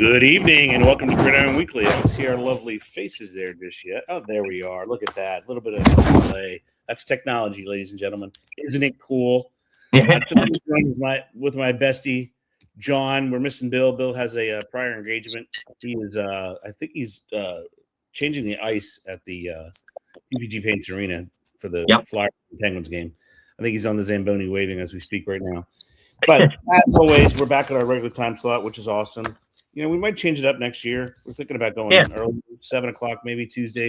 Good evening and welcome to Gridiron Weekly. I don't see our lovely faces there just yet. Oh, there we are. Look at that. A little bit of delay. That's technology, ladies and gentlemen. Isn't it cool? With my bestie, John. We're missing Bill. Bill has a prior engagement. He is, I think he's changing the ice at the UPG Paints Arena for the Flyers and Penguins game. I think he's on the Zamboni waving as we speak right now. But as always, we're back at our regular time slot, which is awesome. You know, we might change it up next year. We're thinking about going early, 7 o'clock, maybe Tuesday,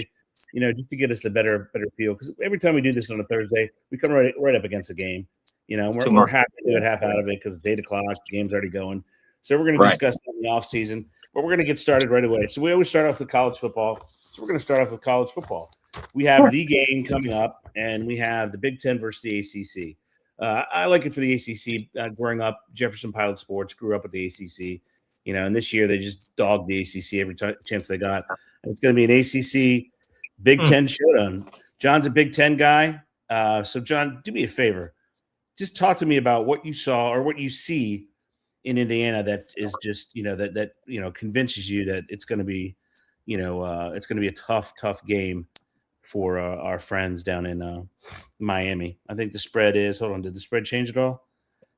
you know, just to get us a better feel. Because every time we do this on a Thursday, we come right up against the game. You know, we're happy to do it half out of it because it's 8 o'clock, the game's already going. So we're going to discuss that in the off season, but we're going to get started right away. So we always start off with college football. So we're going to start off with college football. We have the game coming up, and we have the Big Ten versus the ACC. I like it for the ACC. Growing up, Jefferson Pilot Sports grew up with the ACC. You know, and this year they just dogged the ACC every chance they got. And it's going to be an ACC Big Ten showdown. John's a Big Ten guy. So, John, do me a favor. Just talk to me about what you saw or what you see in Indiana that is just, you know, that convinces you that it's going to be, it's going to be a tough game for our friends down in Miami. I think the spread is, hold on, did the spread change at all?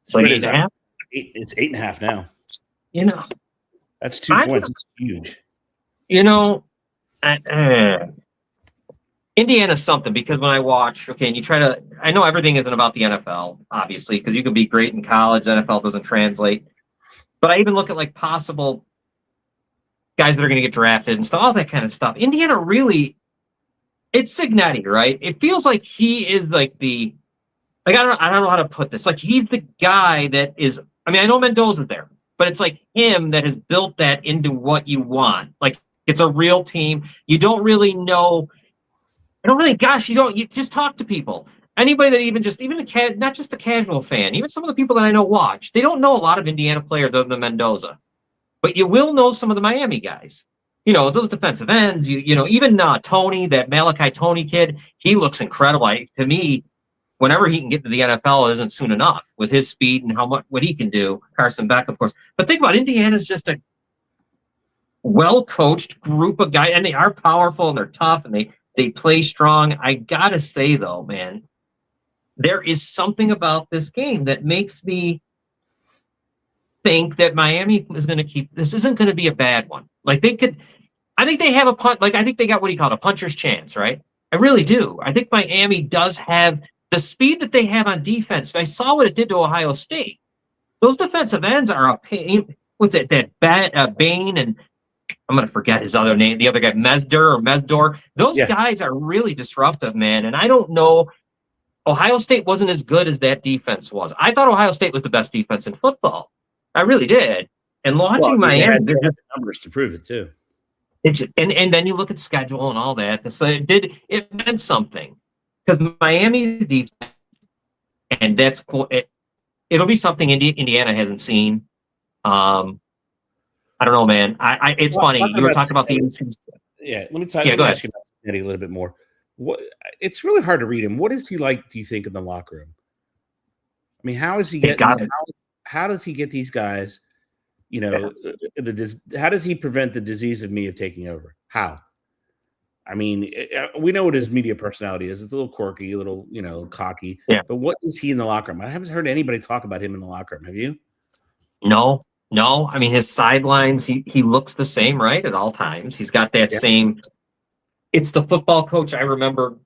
It's like 8.5? It's 8.5 now. You know, that's 2 points. It's huge. You know, Indiana's something because when I watch, and you try to, I know everything isn't about the NFL, obviously, because you can be great in college, NFL doesn't translate. But I even look at like possible guys that are going to get drafted and stuff, all that kind of stuff. Indiana really, it's Cignetti, right? It feels like he is like I don't know how to put this. Like he's the guy that is, I mean, I know Mendoza's there. But it's like him that has built that into what you want. Like it's a real team. You don't really know. You just talk to people. Anybody that not just a casual fan, even some of the people that I know watch, they don't know a lot of Indiana players other than Mendoza. But you will know some of the Miami guys. You know, those defensive ends, you know, even Tony, that Malachi Tony kid, he looks incredible. To me, whenever he can get to the NFL, it isn't soon enough with his speed and what he can do. Carson Beck, of course. But think about it, Indiana's just a well-coached group of guys, and they are powerful and they're tough and they play strong. I gotta say though, man, there is something about this game that makes me think that Miami is going to keep. This isn't going to be a bad one. Like I think they have a punt. Like I think they got what you call a puncher's chance, right? I really do. I think Miami does have the speed that they have on defense. I saw what it did to Ohio State. Those defensive ends are a pain. What's it? Bain and I'm going to forget his other name. The other guy, Mesdor. Those guys are really disruptive, man. And I don't know. Ohio State wasn't as good as that defense was. I thought Ohio State was the best defense in football. I really did. And watching Miami, they had the numbers to prove it too. And then you look at schedule and all that. So it meant something. Because Miami's defense, and that's cool. It'll be something Indiana hasn't seen. I don't know, man. It's funny. You were talking about the Yeah, let me ask you about Cincinnati a little bit more. It's really hard to read him. What is he like, do you think, in the locker room? I mean, how is he getting? How does he get these guys? You know, how does he prevent the disease of me of taking over? How? I mean, we know what his media personality is. It's a little quirky, a little, cocky. Yeah. But what is he in the locker room? I haven't heard anybody talk about him in the locker room. Have you? No. I mean, his sidelines, he looks the same, right, at all times. He's got that same. It's the football coach I remember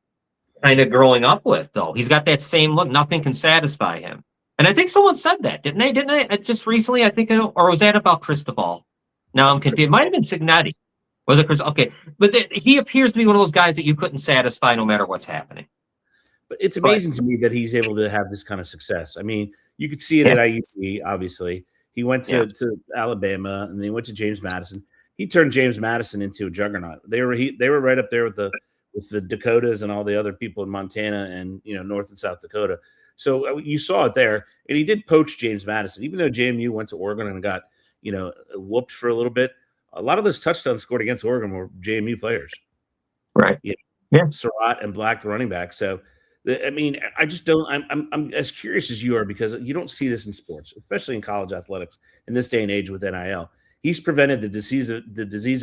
kind of growing up with, though. He's got that same look. Nothing can satisfy him. And I think someone said that, didn't they? Just recently, I think, or was that about Cristobal? Now I'm confused. It might have been Cignetti. Was it Chris? Okay. But he appears to be one of those guys that you couldn't satisfy no matter what's happening. But it's amazing to me that he's able to have this kind of success. I mean, you could see it at IUP, obviously. He went to Alabama, and then he went to James Madison. He turned James Madison into a juggernaut. They were right up there with the Dakotas and all the other people in Montana and North and South Dakota. So you saw it there, and he did poach James Madison, even though JMU went to Oregon and got whooped for a little bit. A lot of those touchdowns scored against Oregon were JMU players, right? Surratt and Black, the running back. So, I mean, I just don't. I'm as curious as you are because you don't see this in sports, especially in college athletics in this day and age with NIL. he's prevented the disease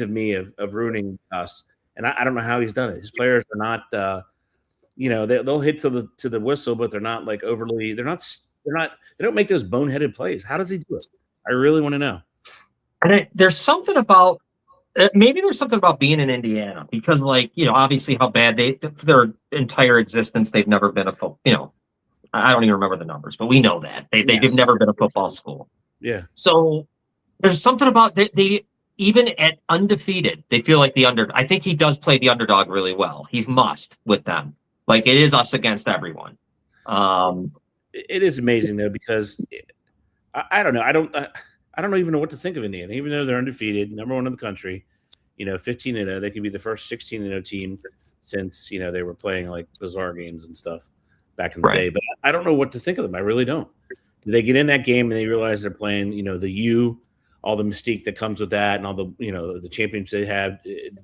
of me of ruining us. And I don't know how he's done it. His players are not, they'll hit to the whistle, but they're not like overly. They don't make those boneheaded plays. How does he do it? I really want to know. And there's something about maybe there's something about being in Indiana because, like, obviously how bad their entire existence, they've never been I don't even remember the numbers, but we know that they've never been a football school. Yeah. So there's something about they even at undefeated, they feel like the underdog. I think he does play the underdog really well. He's must with them. Like, it is us against everyone. It is amazing though, because I don't know. I don't even know what to think of Indiana, even though they're undefeated, number one in the country. 15-0. They could be the first 16-0 team since they were playing like bizarre games and stuff back in the day. But I don't know what to think of them. I really don't. Do they get in that game and they realize they're playing, the U, all the mystique that comes with that, and all the the champions they have?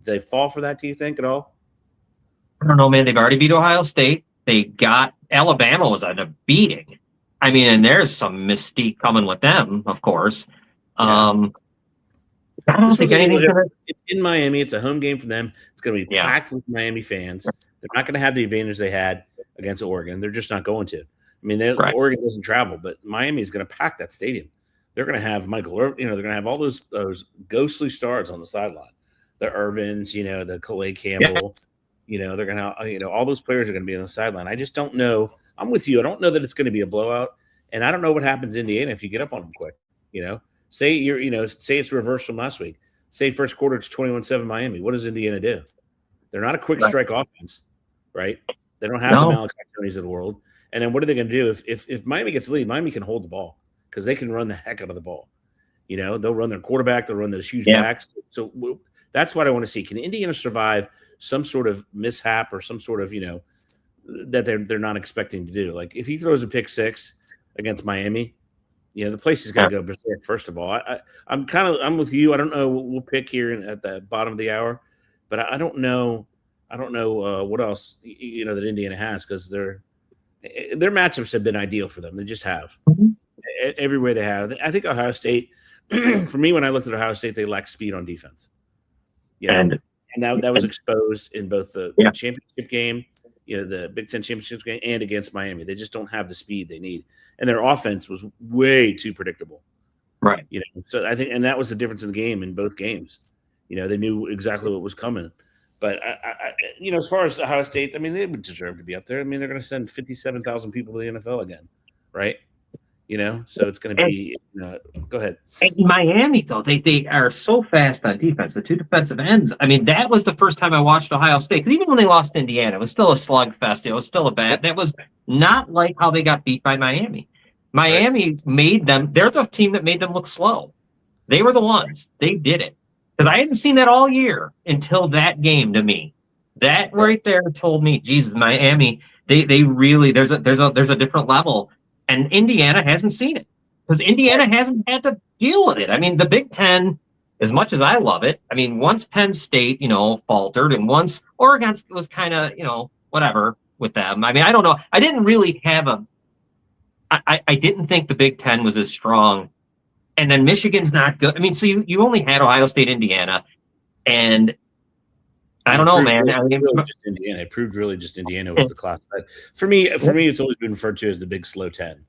They fall for that? Do you think at all? I don't know, man. They've already beat Ohio State. They got Alabama was a beating. I mean, and there's some mystique coming with them, of course. Yeah. I don't think anything's going to. It's in Miami. It's a home game for them. It's going to be packed with Miami fans. They're not going to have the advantage they had against Oregon. They're just not going to. I mean, Oregon doesn't travel, but Miami is going to pack that stadium. They're going to have Michael Irvin. They're going to have all those ghostly stars on the sideline. The Irvins, the Calais Campbell. They're going to, all those players are going to be on the sideline. I just don't know. I'm with you. I don't know that it's going to be a blowout, and I don't know what happens in Indiana if you get up on them quick. Say say it's reversed from last week. Say first quarter it's 21-7 Miami. What does Indiana do? They're not a quick strike offense, right? They don't have the Malachi Tonys of the world. And then what are they going to do if Miami gets the lead? Miami can hold the ball because they can run the heck out of the ball. They'll run their quarterback. They'll run those huge backs. So that's what I want to see. Can Indiana survive some sort of mishap or some sort of that they're not expecting to do? Like if he throws a pick six against Miami, the place is going to go berserk. First of all, I'm with you. I don't know. We'll pick here at the bottom of the hour, but I don't know. I don't know what else that Indiana has, because their matchups have been ideal for them. They just have everywhere they have. I think Ohio State. For me, when I looked at Ohio State, they lack speed on defense. And that was exposed in both the championship game, the Big Ten championship game, and against Miami. They just don't have the speed they need, and their offense was way too predictable. Right. So I think, and that was the difference in the game in both games. They knew exactly what was coming. But as far as Ohio State, I mean, they would deserve to be up there. I mean, they're going to send 57,000 people to the NFL again, right? So it's going to be. Go ahead. In Miami, though, they are so fast on defense. The two defensive ends. I mean, that was the first time I watched Ohio State, because even when they lost to Indiana, it was still a slugfest. It was still a bad. That was not like how they got beat by Miami. Miami made them. They're the team that made them look slow. They were the ones. They did it, because I hadn't seen that all year until that game. To me, that right there told me, Jesus, Miami. They really there's a different level. And Indiana hasn't seen it, because Indiana hasn't had to deal with it. I mean, the Big Ten, as much as I love it, I mean, once Penn State, faltered, and once Oregon was kind of, whatever with them. I mean, I don't know. I didn't really have I didn't think the Big Ten was as strong. And then Michigan's not good. I mean, so you only had Ohio State, Indiana, and I don't know, man. I mean, just Indiana. It proved really just Indiana was the class. But for me, it's always been referred to as the Big Slow 10,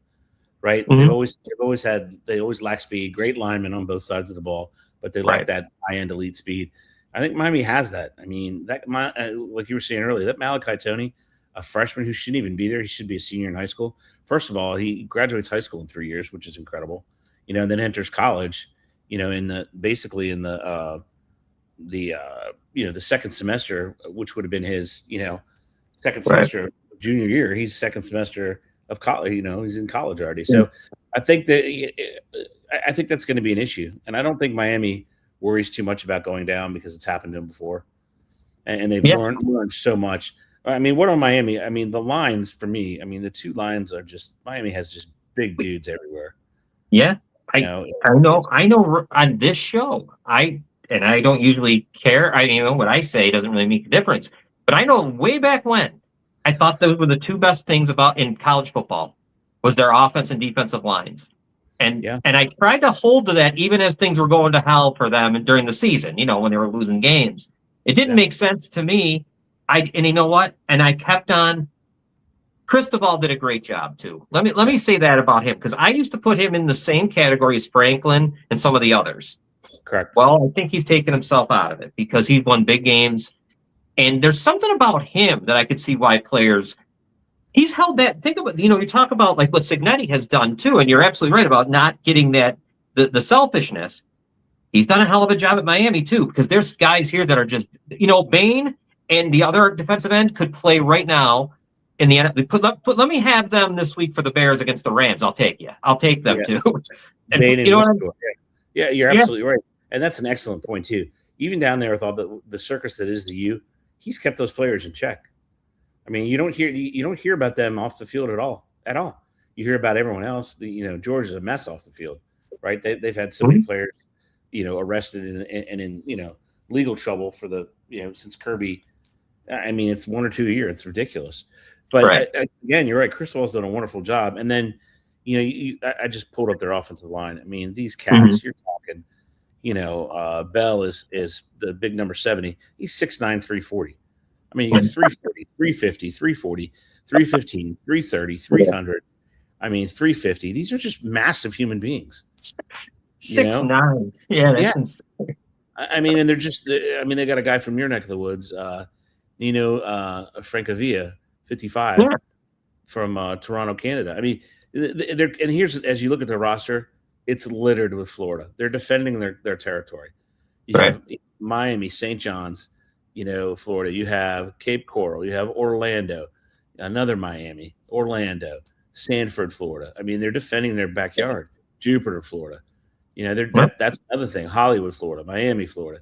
right? Mm-hmm. They always lack speed. Great linemen on both sides of the ball, but they lack that high-end elite speed. I think Miami has that. I mean, like you were saying earlier, that Malachi Toney, a freshman who shouldn't even be there. He should be a senior in high school. First of all, he graduates high school in 3 years, which is incredible. And then enters college. In the second semester, which would have been his, second semester of junior year. He's second semester of college. He's in college already. So I think that's going to be an issue, and I don't think Miami worries too much about going down, because it's happened to them before, and they've learned so much. I mean, what on Miami? I mean, the lines for me. I mean, the two lines are just Miami has just big dudes everywhere. Yeah, I know. On this show, I don't usually care. What I say doesn't really make a difference. But I know way back when, I thought those were the two best things in college football, was their offense and defensive lines. And I tried to hold to that even as things were going to hell for them during the season, when they were losing games. It didn't make sense to me. And you know what? And I kept on. Cristobal did a great job too. Let me say that about him, because I used to put him in the same category as Franklin and some of the others. Correct. Well, I think he's taken himself out of it because he won big games. And there's something about him that I could see why players. He's held that. Think about, you talk about like what Cignetti has done too, and you're absolutely right about not getting that the selfishness. He's done a hell of a job at Miami too, because there's guys here that are just, Bain and the other defensive end could play right now in the NFL. Let me have them this week for the Bears against the Rams. I'll take you. I'll take them too. And, Bain and yeah, you're absolutely right, and that's an excellent point too. Even down there with all the circus that is the U, he's kept those players in check. I mean, you don't hear about them off the field at all. You hear about everyone else. George is a mess off the field, right? They've had so many players, arrested and in legal trouble for since Kirby. I mean, it's 1 or 2 a year. It's ridiculous. But again, you're right. Cristobal's done a wonderful job. And then, I just pulled up their offensive line. I mean, these cats, you're talking, Bell is the big number 70. He's 6'9", 340. I mean, he gets 340, 350, 340, 315, 330, 300. I mean, 350. These are just massive human beings. 6'9". Yeah, that's insane. I mean, and they're just, they got a guy from your neck of the woods, Francavilla, 55, from Toronto, Canada. I mean, and here's, as you look at the roster, it's littered with Florida. They're defending their territory. You have Miami, St. John's, Florida. You have Cape Coral. You have Orlando, another Miami, Orlando, Sanford, Florida. I mean, they're defending their backyard. Jupiter, Florida. That's another thing. Hollywood, Florida. Miami, Florida.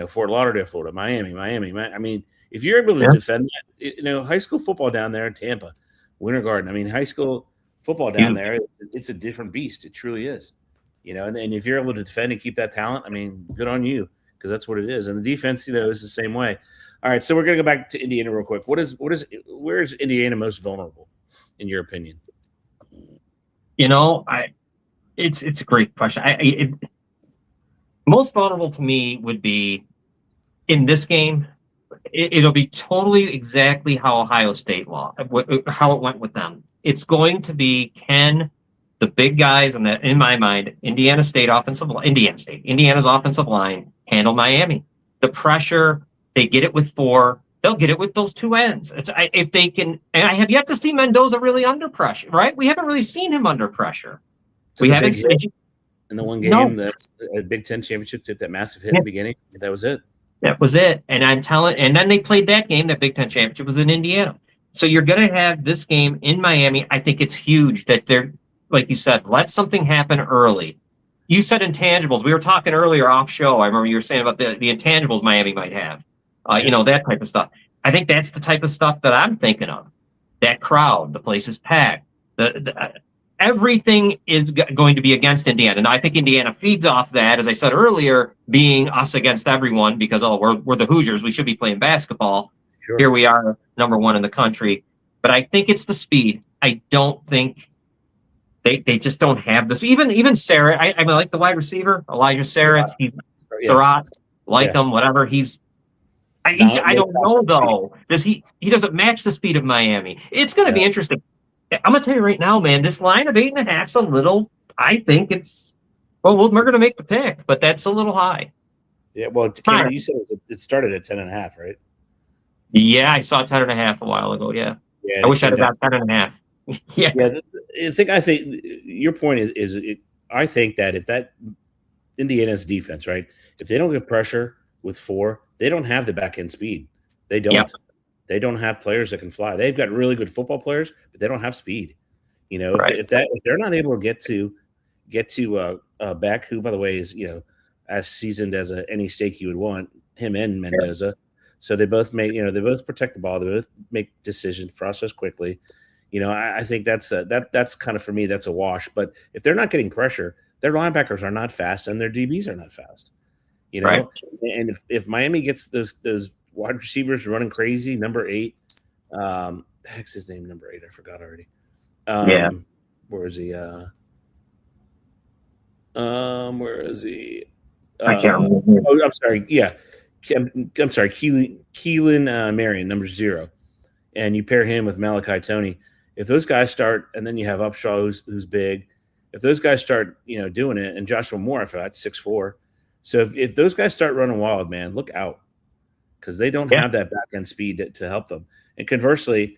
Fort Lauderdale, Florida. Miami. I mean, if you're able to defend that, high school football down there in Tampa, Winter Garden. I mean, high school football down there, it's a different beast. It truly is. And if you're able to defend and keep that talent, I mean, good on you, because that's what it is. And the defense, is the same way. All right, so we're going to go back to Indiana real quick. Where is Indiana most vulnerable, in your opinion? It's a great question. Most vulnerable to me would be in this game. It'll be totally exactly how Ohio State how it went with them. It's going to be, can the big guys in my mind, Indiana's offensive line handle Miami? The pressure, they get it with 4. They'll get it with those 2 ends. If they can, and I have yet to see Mendoza really under pressure, right? We haven't really seen him under pressure. So we haven't seen in the one game, the Big Ten championship, took that massive hit in the beginning. That was it. That was it. And and then they played that game, that Big Ten championship was in Indiana. So you're going to have this game in Miami. I think it's huge that they're, like you said, let something happen early. You said intangibles. We were talking earlier off show. I remember you were saying about the intangibles Miami might have, that type of stuff. I think that's the type of stuff that I'm thinking of. That crowd, the place is packed. Everything is going to be against Indiana. And I think Indiana feeds off that, as I said earlier, being us against everyone, because, we're the Hoosiers. We should be playing basketball. Sure. Here we are, number 1 in the country. But I think it's the speed. I don't think they just don't have this. Even Sarah, I like the wide receiver, Elijah Sarah. He's Surratt, him, whatever. I don't know, though. He doesn't match the speed of Miami. It's going to be interesting. I'm going to tell you right now, man, this line of 8.5 is a little, I think it's, we're going to make the pick, but that's a little high. Yeah, well, Cameron, you said it started at 10.5, right? Yeah, I saw 10.5 a while ago, yeah. I wish I'd have got 10.5. Yeah. I think your point is I think that if that Indiana's defense, right, if they don't get pressure with 4, they don't have the back end speed. They don't. Yep. They don't have players that can fly. They've got really good football players, but they don't have speed. If they're not able to get to Beck, who, by the way, is as seasoned as any stake you would want, him and Mendoza. So they both they both protect the ball. They both make decisions, process quickly. I think that's kind of, for me, that's a wash. But if they're not getting pressure, their linebackers are not fast and their DBs are not fast. And if Miami gets those wide receivers running crazy, number 8, the heck's his name? Number 8, I forgot already. Where is he? Where is he? I can't remember. Oh, I'm sorry. Yeah, I'm sorry. Keelan Marion, number 0, and you pair him with Malachi Tony. If those guys start, and then you have Upshaw, who's big. If those guys start, doing it, and Joshua Moore, I forgot, 6'4". So if those guys start running wild, man, look out, because they don't have that back end speed to help them. And conversely,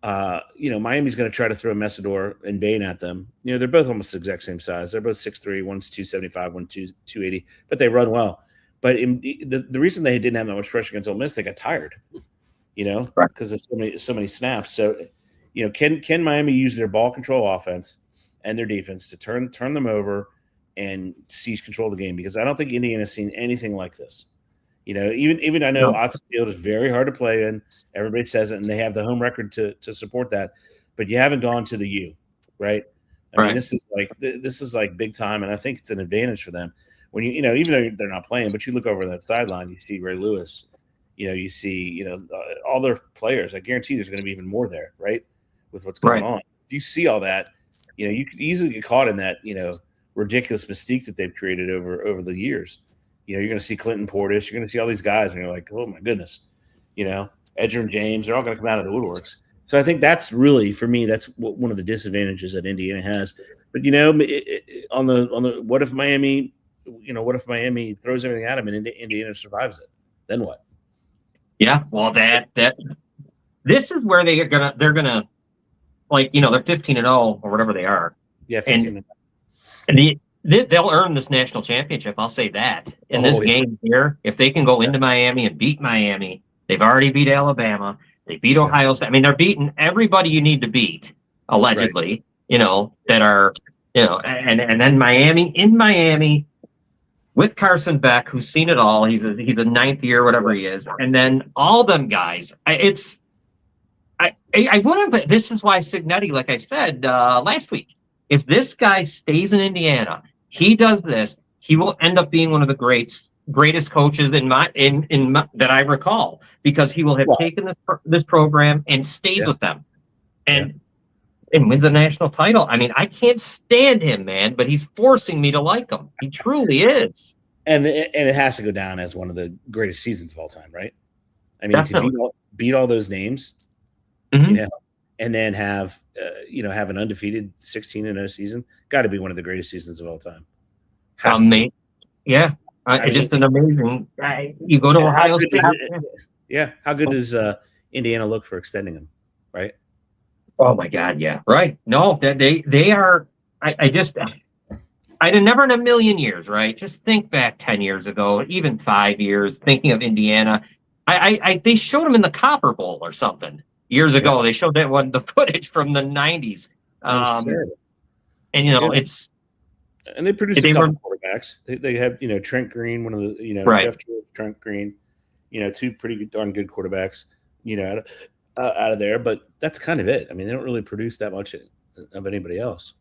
Miami's going to try to throw Messidor and Bain at them. They're both almost the exact same size. They're both 6'3", one's 275, one's 280, but they run well. But the reason they didn't have that much pressure against Ole Miss, they got tired, because of so many snaps. So, can Miami use their ball control offense and their defense to turn them over and seize control of the game? Because I don't think Indiana's seen anything like this. Even I know Otson Field is very hard to play in. Everybody says it, and they have the home record to support that. But you haven't gone to the U, right? I mean, this is like big time, and I think it's an advantage for them. When even though they're not playing, but you look over that sideline, you see Ray Lewis, you see all their players. I guarantee there's going to be even more there, right? With what's going on. If you see all that, you could easily get caught in that ridiculous mystique that they've created over the years. You're going to see Clinton Portis. You're going to see all these guys, and you're like, oh, my goodness. Edgerrin James, they're all going to come out of the woodworks. So I think that's really, for me, that's one of the disadvantages that Indiana has. But, on the what if Miami throws everything at them and Indiana survives it? Then what? Yeah, well, this is where they're gonna like, they're 15-0 or whatever they are. Yeah, 15-0. And they'll earn this national championship. I'll say that in this game here. If they can go into Miami and beat Miami, they've already beat Alabama. They beat Ohio State. I mean, they're beating everybody you need to beat, allegedly. That are and then Miami with Carson Beck, who's seen it all. He's a ninth year, whatever he is, and then all them guys. I wouldn't. But this is why Cignetti, like I said last week, if this guy stays in Indiana, he does this, he will end up being one of the greatest coaches that I recall, because he will have taken this program and stays with them and wins a national title. I mean, I can't stand him, man, but he's forcing me to like him. He truly is. And it has to go down as one of the greatest seasons of all time, right? I mean, to beat all those names, and then have an undefeated 16-0 season, got to be one of the greatest seasons of all time. Yeah, just an amazing. You go to Ohio State. How good does Indiana look for extending them, right? Oh my God, yeah, right. No, that they are. I'd never in a million years, right? Just think back 10 years ago, even 5 years, thinking of Indiana. They showed them in the Copper Bowl or something years ago. They showed the footage from the 90s. It's. And they produced a couple quarterbacks. They have, Trent Green, one of the, Jeff George, Trent Green, two pretty darn good quarterbacks, out of there. But that's kind of it. I mean, they don't really produce that much of anybody else.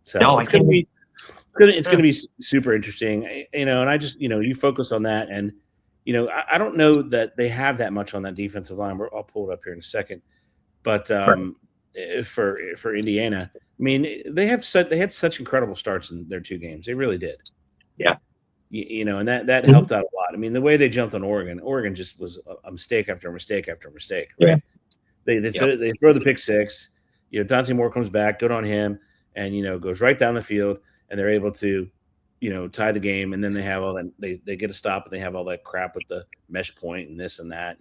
So it's going to be super interesting, and I just, you focus on that, and I don't know that they have that much on that defensive line. I'll pull it up here in a second, but for Indiana, I mean, they had such incredible starts in their 2 games. They really did. Yeah, and that helped out a lot. I mean, the way they jumped on Oregon just was a mistake after mistake after mistake. Right? Yeah. They throw the pick 6. Dante Moore comes back, good on him, and goes right down the field, and they're able to, tie the game. And then they have all that. They get a stop, and they have all that crap with the mesh point and this and that.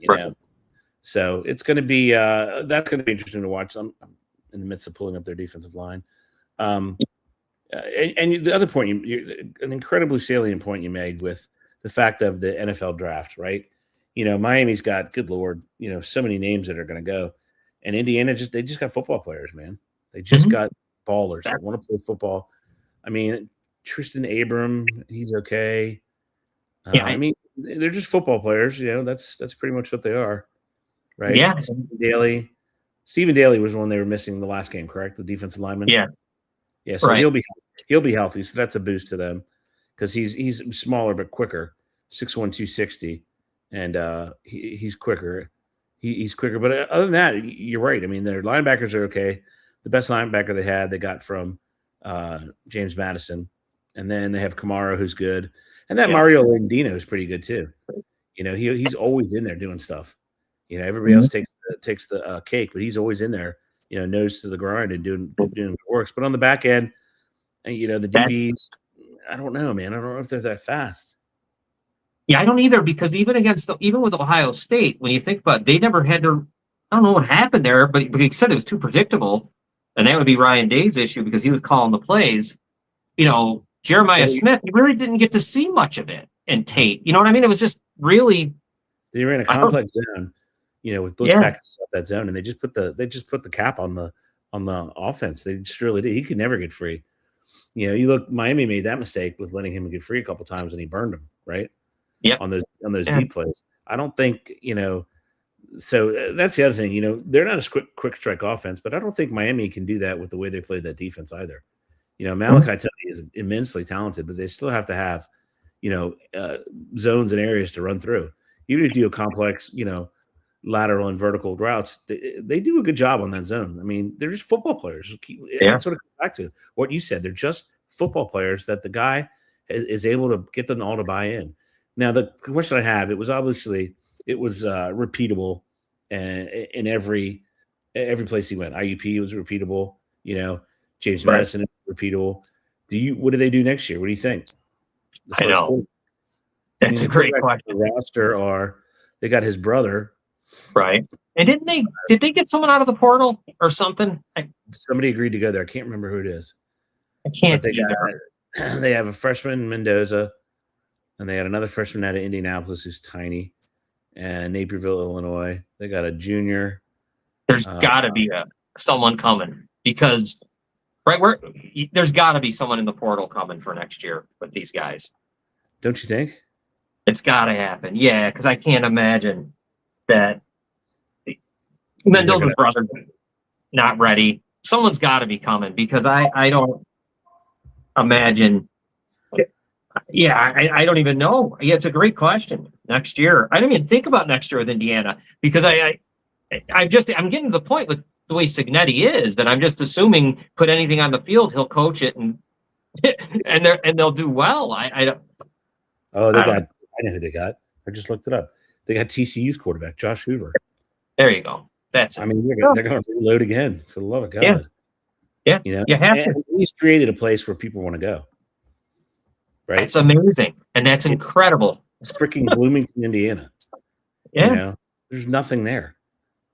So it's going to be that's going to be interesting to watch. I'm in the midst of pulling up their defensive line. And the other point, an incredibly salient point you made with the fact of the NFL draft, right? Miami's got, good Lord, so many names that are going to go, and Indiana they just got football players, man. They just got ballers that want to play football. I mean, Tristan Abram, he's okay. I mean, they're just football players. That's pretty much what they are, right? Yeah. Stephen Daly was the one they were missing in the last game, correct? The defensive lineman. Yeah. Yeah. So he'll be healthy. So that's a boost to them, because he's smaller but quicker, 6'1", 260, and he's quicker. He's quicker. But other than that, you're right. I mean, their linebackers are okay. The best linebacker they got from James Madison, and then they have Kamara, who's good, and that Yeah. Mario Landino is pretty good too. He's always in there doing stuff. Everybody Mm-hmm. else takes the cake, but he's always in there. Nose to the grind and doing what works. But on the back end, the DBs, I don't know, man. I don't know if they're that fast. Yeah, I don't either, because even with Ohio State, when you think about it, they never had to. I don't know what happened there, but he said it was too predictable, and that would be Ryan Day's issue because he was calling the plays. Jeremiah Smith, you really didn't get to see much of it in Tate. You know what I mean? It was just really. They ran a complex zone, with blitz practice off that zone, and they just put the cap on the offense. They just really did. He could never get free. You look, Miami made that mistake with letting him get free a couple times, and he burned him, right? Yeah. On those deep plays. I don't think, so that's the other thing, they're not a quick strike offense, but I don't think Miami can do that with the way they played that defense either. Malachi Telley is immensely talented, but they still have to have, zones and areas to run through. Even if you do a complex, lateral and vertical routes, they do a good job on that zone. I mean, they're just football players. That's what it comes back to. What you said, they're just football players that the guy is able to get them all to buy in. Now, the question I have, it was repeatable, and in every place he went. IUP was repeatable. James Madison is repeatable. What do they do next year? What do you think? I know. That's a great question. The roster they got his brother, right? And did they get someone out of the portal or something? Somebody agreed to go there. I can't remember who it is. I can't. They have a freshman, Mendoza, and they had another freshman out of Indianapolis who's tiny, and Naperville, Illinois. They got a junior. There's got to be someone coming, because there's got to be someone in the portal coming for next year with these guys. Don't you think? It's got to happen. Yeah, because I can't imagine that Mendoza's brother not ready. Someone's got to be coming, because I don't imagine. Yeah, I don't even know. Yeah, it's a great question. Next year, I don't even think about next year with Indiana, because I'm getting to the point with the way Cignetti is that I'm just assuming put anything on the field, he'll coach it and they'll do well. I don't. Oh, I know who they got. I just looked it up. They got TCU's quarterback, Josh Hoover. There you go. They're going to reload again, for the love of God. Yeah. You have to. He's created a place where people want to go. Right. That's amazing. And that's incredible. Freaking Bloomington, Indiana. Yeah. There's nothing there.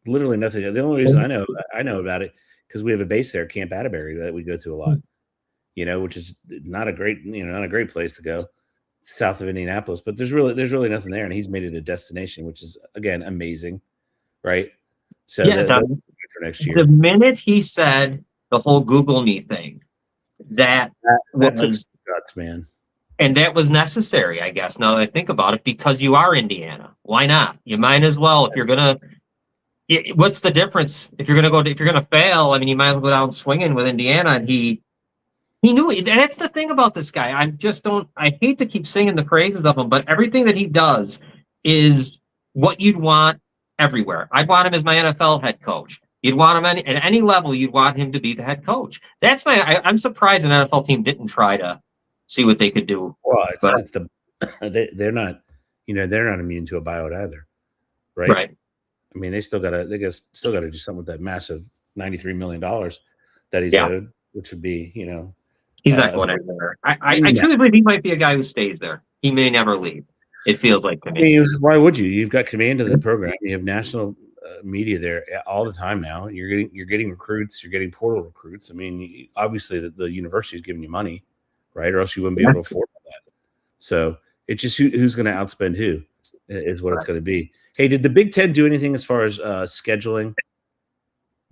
Literally nothing. The only reason I know about it, because we have a base there, Camp Atterbury, that we go to a lot. Which is not a great place to go, south of Indianapolis. But there's really nothing there, and he's made it a destination, which is, again, amazing, right? So that's for next year. The minute he said the whole Google Me thing, that was guts, man. And that was necessary, I guess, now that I think about it, because you are Indiana. Why not? You might as well, if you're gonna. What's the difference if you're gonna fail? I mean, you might as well go down swinging with Indiana. And he knew it. That's the thing about this guy. I hate to keep singing the praises of him, but everything that he does is what you'd want everywhere. I'd want him as my NFL head coach. You'd want him at any level. You'd want him to be the head coach. That's I'm surprised an NFL team didn't try to see what they could do. Well, they're not immune to a buyout either, right? Right. I mean, they still got to do something with that massive $93 million that he's owed, which would be, he's not going anywhere. I truly believe he might be a guy who stays there. He may never leave. It feels like to me. I mean, why would you? You've got command of the program. You have national media there all the time now. You're getting recruits. You're getting portal recruits. I mean, obviously the university is giving you money, right? Or else you wouldn't be able to afford that. So it's just who's going to outspend who is what it's going to be. Hey, did the Big Ten do anything as far as scheduling,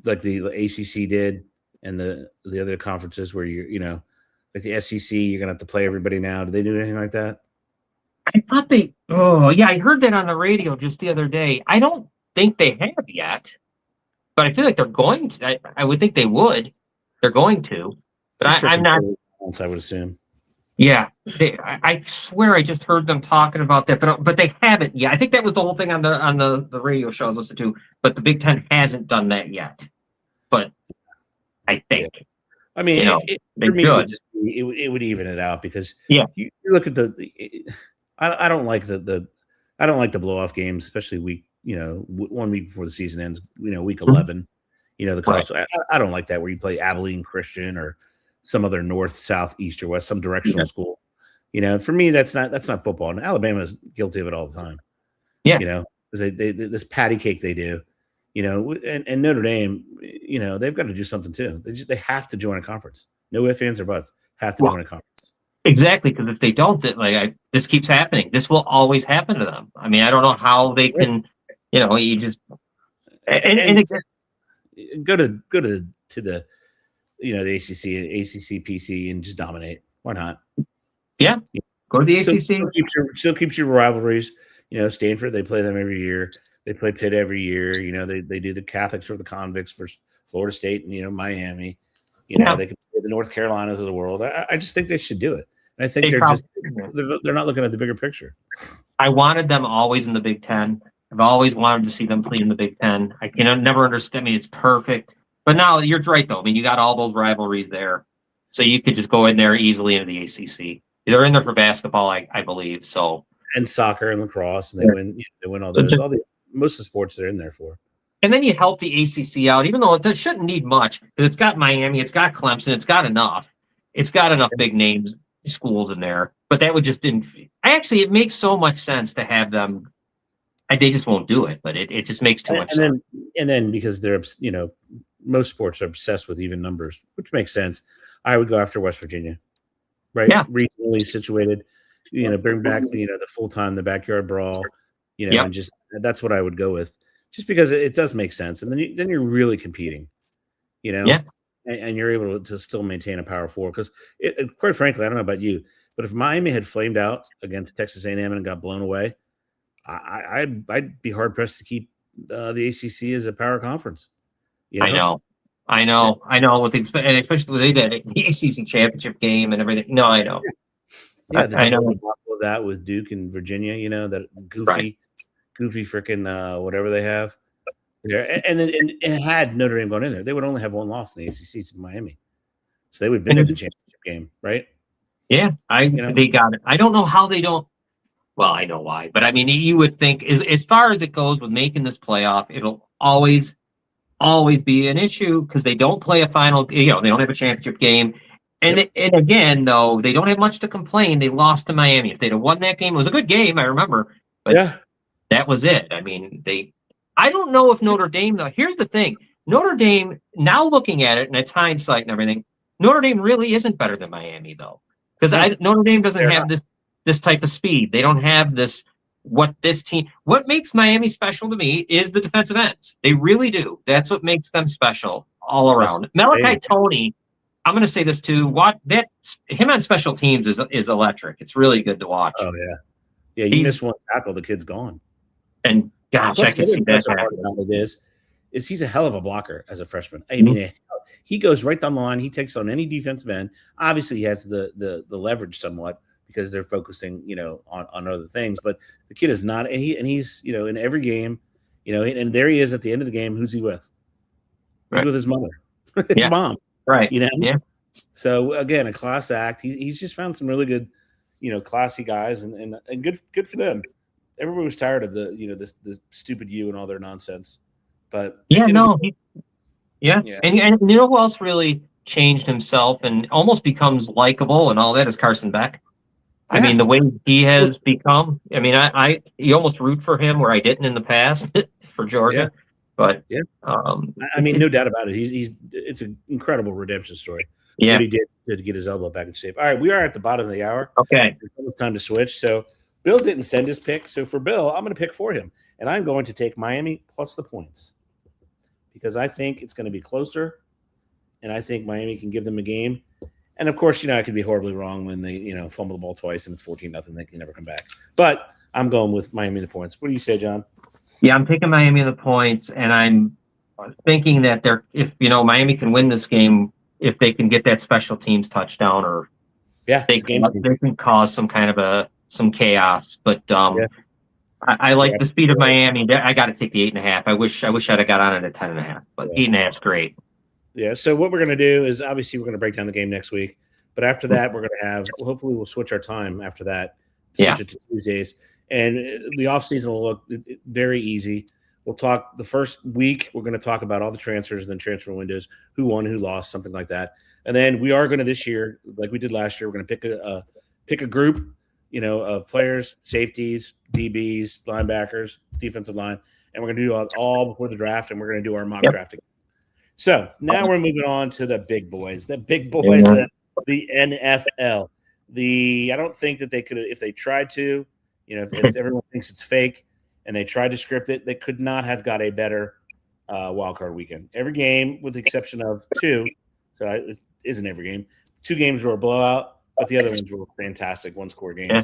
like the ACC did, and the other conferences where like the SEC, you're going to have to play everybody now? Did they do anything like that? I thought I heard that on the radio just the other day. I don't think they have yet, but I feel like they're going to. I would think they would. They're going to, but I'm not. I would assume. Yeah, I swear I just heard them talking about that, but they haven't yet. I think that was the whole thing on the radio show I was listening to. But the Big Ten hasn't done that yet. But I think. I mean, for me, it would just it would even it out because Yeah. you look at I don't like I don't like the blow off games, especially week 1 week before the season ends. Week 11. The college. Right. I don't like that where you play Abilene Christian or some other north, south, east, or west, some directional school. For me, that's not football. And Alabama is guilty of it all the time. Yeah. Because they this patty cake they do. And Notre Dame, they've got to do something too. They have to join a conference. No ifs, ands, or buts. Have to join a conference. Exactly, because if they don't, this keeps happening. This will always happen to them. I mean, I don't know how they can. You just and go to the the ACC, PC, and just dominate. Why not? Yeah, go to the ACC. Still keeps your rivalries. Stanford, they play them every year. They play Pitt every year. They do the Catholics or the convicts for Florida State and Miami. They can play the North Carolinas of the world. I just think they should do it. And I think they're not looking at the bigger picture. I wanted them always in the Big Ten. I've always wanted to see them play in the Big Ten. I can never understand. I mean, it's perfect. But now you're right, though. I mean, you got all those rivalries there. So you could just go in there easily into the ACC. They're in there for basketball, I believe. So and soccer and lacrosse, and they win all those. Most of the sports they're in there for. And then you help the ACC out, even though it shouldn't need much. It's got Miami, it's got Clemson, it's got enough. It's got enough big names schools in there. But that would just didn't. Actually, it makes so much sense to have them. They just won't do it, but it just makes too much sense. And then because they're most sports are obsessed with even numbers, which makes sense. I would go after West Virginia, right? Yeah. Regionally situated. Bring back the full time, the backyard brawl. And just that's what I would go with. Just because it does make sense, and then you're really competing, and you're able to still maintain a Power Four. Because quite frankly, I don't know about you, but if Miami had flamed out against Texas A&M and got blown away, I'd be hard pressed to keep the ACC as a power conference. I know. With especially when they did the ACC championship game and everything. No, I know. Yeah, I know of that with Duke and Virginia. That goofy freaking whatever they have there, and had Notre Dame gone in there, they would only have one loss in the ACC to Miami, so they would have been in the championship game, right? Yeah, they got it. I don't know how they don't. Well, I know why, but I mean, you would think as far as it goes with making this playoff, it'll always be an issue because they don't play a final. They don't have a championship game. And again, though, they don't have much to complain. They lost to Miami. If they'd have won that game, it was a good game, I remember. But that was it. I mean, I don't know if Notre Dame, though. Here's the thing. Notre Dame, now looking at it, and it's hindsight and everything, Notre Dame really isn't better than Miami, though. Because Notre Dame doesn't have this type of speed. They don't have this, what makes Miami special to me is the defensive ends. They really do. That's what makes them special all around. Malachi Toney, I'm going to say this too. Him on special teams is electric. It's really good to watch. Oh yeah, you miss one tackle, the kid's gone. And gosh, I can see that. About it is he's a hell of a blocker as a freshman. I mean, he goes right down the line. He takes on any defensive end. Obviously, he has the leverage somewhat because they're focusing, on other things. But the kid is not, and he's in every game, and there he is at the end of the game. Who's he with? He's with his mother, his mom. Right. Yeah. So again, a class act. He's just found some really good, classy guys and good for them. Everybody was tired of the stupid U and all their nonsense. But And you know who else really changed himself and almost becomes likable and all that is Carson Beck. Yeah. I mean, the way he has become. I mean, you almost root for him where I didn't in the past for Georgia. Yeah. But no doubt about it. It's an incredible redemption story. Yeah, what he did to get his elbow back in shape. All right, we are at the bottom of the hour. Okay, it's time to switch. So Bill didn't send his pick. So for Bill, I'm going to pick for him, and I'm going to take Miami plus the points because I think it's going to be closer, and I think Miami can give them a game. And of course, I could be horribly wrong when they fumble the ball twice and it's 14-0. They can never come back. But I'm going with Miami the points. What do you say, John? Yeah, I'm taking Miami the points, and I'm thinking that if Miami can win this game, if they can get that special teams touchdown, or they can cause some kind of some chaos. But I like the speed of Miami. I got to take the 8.5. I wish I'd have got on it at 10.5, but 8.5 is great. Yeah. So what we're going to do is obviously we're going to break down the game next week, but after that we're going to have. Hopefully, we'll switch our time after that. Switch it to Tuesdays, and the off season will look very easy. We'll talk the first week. We're going to talk about all the transfers and then transfer windows, who won, who lost, something like that. And then we are going to this year, like we did last year, we're going to pick a group, of players, safeties, DBs, linebackers, defensive line, and we're going to do all before the draft, and we're going to do our mock drafting. So now we're moving on to the big boys, the NFL. I don't think that they could, if they tried to, if everyone thinks it's fake and they tried to script it, they could not have got a better wild card weekend. Every game, with the exception of two, so it isn't every game. 2 games were a blowout, but the other ones were fantastic one-score games. Yeah.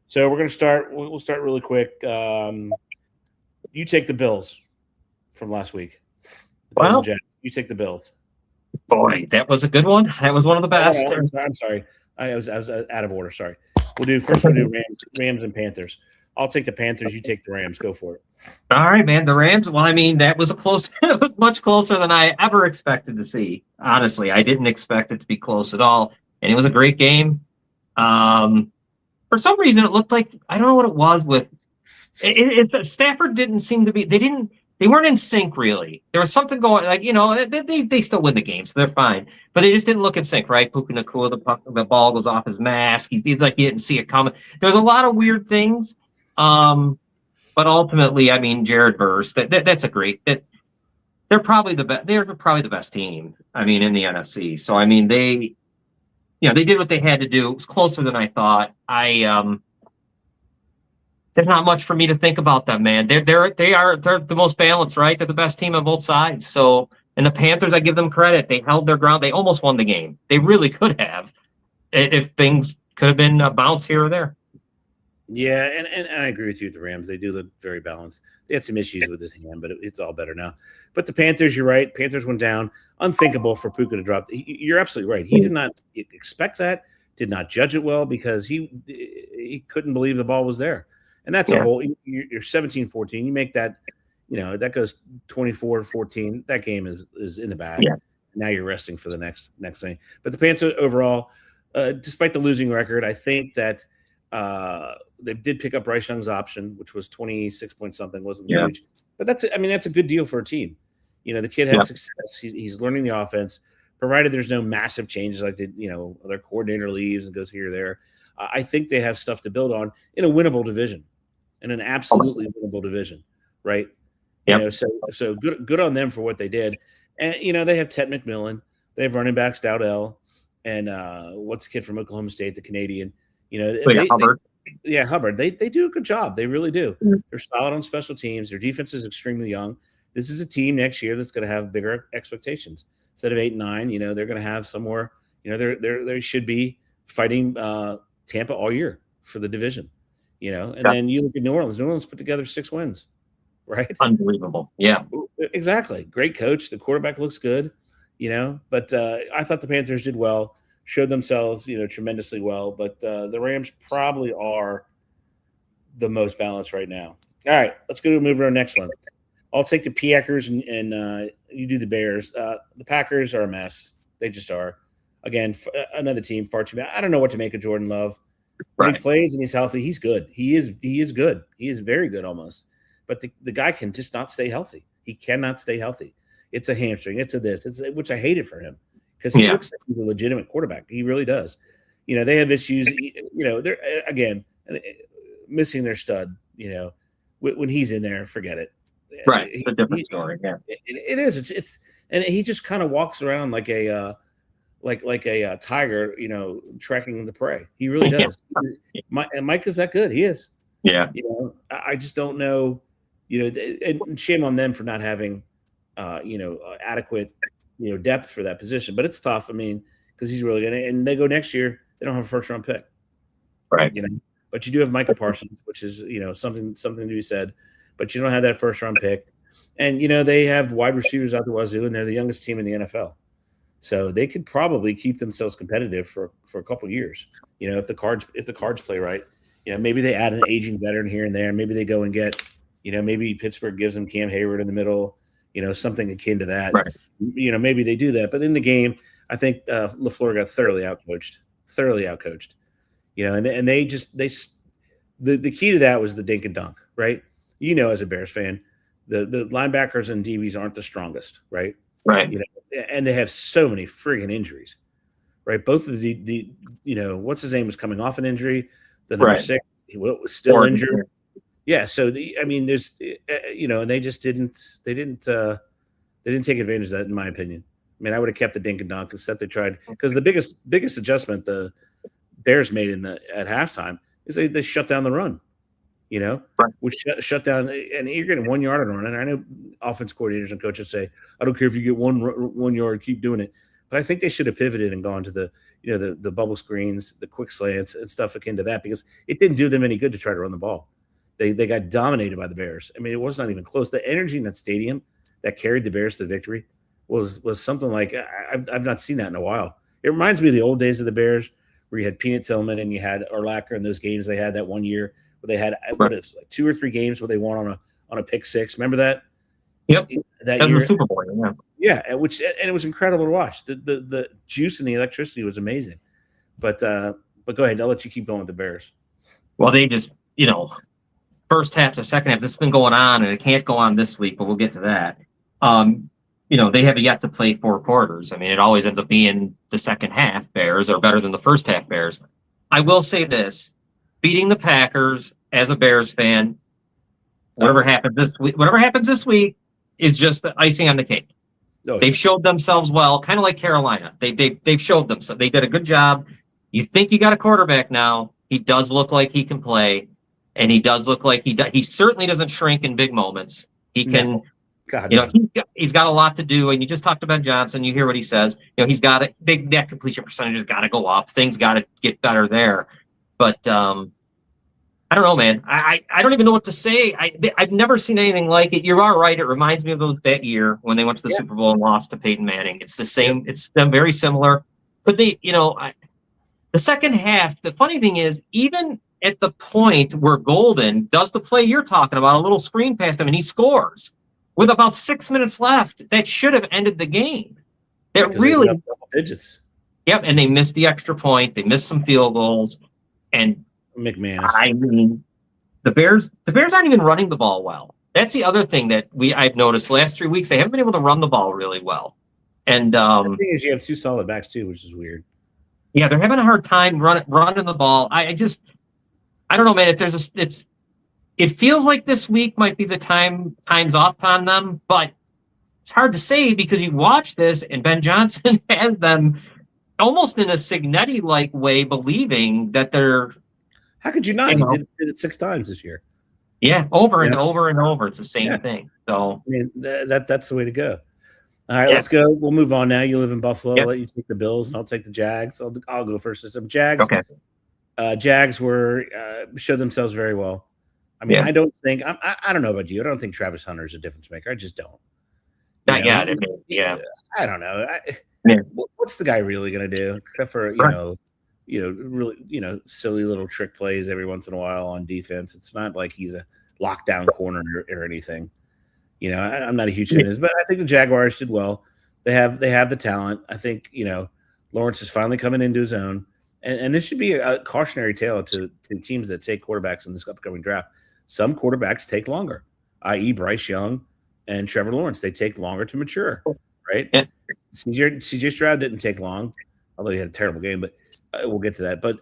So we're going to start. We'll start really quick. You take the Bills from last week. Wow. You take the Bills. Boy, that was a good one. That was one of the best. I'm sorry. I was out of order. Sorry. We'll do Rams and Panthers. I'll take the Panthers. You take the Rams. Go for it. All right, man. The Rams. Well, I mean, that was it was much closer than I ever expected to see. Honestly, I didn't expect it to be close at all, and it was a great game. For some reason, it looked like I don't know what it was with. Stafford didn't seem to be. They weren't in sync, really. There was something going, they still win the game, so they're fine. But they just didn't look in sync, right? Puka Nacua, the ball goes off his mask. He's like he didn't see it coming. There was a lot of weird things. But ultimately, I mean, Jared Verse, that's a great. They're probably the best. They're probably the best team. I mean, in the NFC. So I mean, they did what they had to do. It was closer than I thought. There's not much for me to think about them, man. They're the most balanced, right? They're the best team on both sides. So, and the Panthers, I give them credit. They held their ground. They almost won the game. They really could have, if things could have been a bounce here or there. Yeah, and I agree with you with the Rams. They do look very balanced. They had some issues with his hand, but it's all better now. But the Panthers, you're right. Panthers went down. Unthinkable for Puka to drop. You're absolutely right. He did not expect that, did not judge it well because he couldn't believe the ball was there. And that's a whole – you're 17-14. You make that – that goes 24-14. That game is in the bag. Yeah. Now you're resting for the next thing. But the Panthers overall, despite the losing record, I think that they did pick up Bryce Young's option, which was 26 point something, wasn't huge. But that's a good deal for a team. The kid had success. He's learning the offense, provided there's no massive changes like their coordinator leaves and goes here or there. I think they have stuff to build on in a winnable division. In an absolutely winnable division, right? Yeah. So good on them for what they did. And they have Ted McMillan, they have running backs Dowdell, and what's the kid from Oklahoma State, the Canadian. Hubbard. Hubbard. They do a good job. They really do. Mm-hmm. They're solid on special teams. Their defense is extremely young. This is a team next year that's going to have bigger expectations. Instead of 8-9, they're going to have somewhere. They should be fighting Tampa all year for the division. And then you look at New Orleans. New Orleans put together 6 wins, right? Unbelievable. Yeah. Exactly. Great coach. The quarterback looks good, But I thought the Panthers did well, showed themselves, tremendously well. But the Rams probably are the most balanced right now. All right, let's go to move to our next one. I'll take the Packers and you do the Bears. The Packers are a mess. They just are. Again, another team far too bad. I don't know what to make of Jordan Love. When he plays and he's healthy, he's good. He is good. He is very good almost. But the guy can just not stay healthy. He cannot stay healthy. It's a hamstring. It's a this. Which I hated for him because he looks like he's a legitimate quarterback. He really does. They have issues. They're again missing their stud. When he's in there, forget it. Right, it's a different story. Yeah, it is. It's and he just kind of walks around like a. Like a tiger, tracking the prey. He really does. And Mike is that good. He is. Yeah. I just don't know. And shame on them for not having, adequate, depth for that position. But it's tough. I mean, because he's really good. And they go next year. They don't have a first round pick. Right. But you do have Micah Parsons, which is something to be said. But you don't have that first round pick. And they have wide receivers out the wazoo, and they're the youngest team in the NFL. So they could probably keep themselves competitive for a couple of years. If the cards play right, maybe they add an aging veteran here and there. Maybe they go and get, maybe Pittsburgh gives them Cam Hayward in the middle. something akin to that. Right. Maybe they do that, but in the game, I think LaFleur got thoroughly outcoached. And the key to that was the dink and dunk, right? As a Bears fan, the linebackers and DBs aren't the strongest, right? Right. And they have so many friggin' injuries, right? Both of the what's his name was coming off an injury. The number 6 he was still injured. Yeah. So there's and they just didn't take advantage of that, in my opinion. I mean, I would have kept the dink and dunk instead. They tried, because the biggest adjustment the Bears made at halftime is they shut down the run. Which shut down, and you're getting 1 yard on run. And I know offense coordinators and coaches say, I don't care if you get 1 yard, keep doing it. But I think they should have pivoted and gone to the bubble screens, the quick slants, and stuff akin to that, because it didn't do them any good to try to run the ball. They got dominated by the Bears. I mean, it was not even close. The energy in that stadium that carried the Bears to victory was something like I've not seen that in a while. It reminds me of the old days of the Bears, where you had Peanut Tillman and you had Urlacher in those games they had that 1 year where they had like 2 or 3 games where they won on a pick six. Remember that? Yep. That was year? a Super Bowl. Yeah. Yeah, and it was incredible to watch. The juice and the electricity was amazing. But go ahead. I'll let you keep going with the Bears. Well, they just, first half to second half, this has been going on, and it can't go on this week, but we'll get to that. They have yet to play 4 quarters. I mean, it always ends up being the second half Bears are better than the first half Bears. I will say this: beating the Packers as a Bears fan, whatever happens this week is just the icing on the cake. Oh, they've showed themselves well, kind of like Carolina. They've showed themselves. They did a good job. You think you got a quarterback now. He does look like he can play, and he does look like he certainly doesn't shrink in big moments. He can. No. God, he's got a lot to do, and you just talked about Johnson. You hear what he says. He's got a big net completion percentage has got to go up. Things got to get better there. But I don't know, man. I don't even know what to say. I've never seen anything like it. You are right. It reminds me of that year when they went to the Super Bowl and lost to Peyton Manning. It's the same. It's very similar. But the second half. The funny thing is, even at the point where Golden does the play you're talking about, a little screen past him, and he scores. With about 6 minutes left, that should have ended the game. It really double digits. Yep, and they missed the extra point. They missed some field goals, and McManus. I mean, the Bears aren't even running the ball well. That's the other thing that I've noticed the last 3 weeks. They haven't been able to run the ball really well. And the thing is, you have 2 solid backs too, which is weird. Yeah, they're having a hard time running the ball. I don't know, man. It feels like this week might be the time's up on them, but it's hard to say because you watch this and Ben Johnson has them almost in a Signetti-like way believing that they're. How could you not? He did it 6 times this year. Yeah, over and over and over. It's the same thing. So I mean, that's the way to go. All right, let's go. We'll move on now. You live in Buffalo. I'll let you take the Bills, and I'll take the Jags. I'll go first. Jags. Okay. Jags showed themselves very well. I mean, I don't think I don't know about you. I don't think Travis Hunter is a difference maker. I just don't. Not yet. Yeah. I don't know. What's the guy really going to do except for really silly little trick plays every once in a while on defense? It's not like he's a lockdown corner or anything. I'm not a huge fan of his, but I think the Jaguars did well. They have the talent. I think Lawrence is finally coming into his own, and this should be a cautionary tale to teams that take quarterbacks in this upcoming draft. Some quarterbacks take longer, i.e. Bryce Young and Trevor Lawrence. They take longer to mature, right? Yeah. CJ Stroud didn't take long, although he had a terrible game, but we'll get to that. But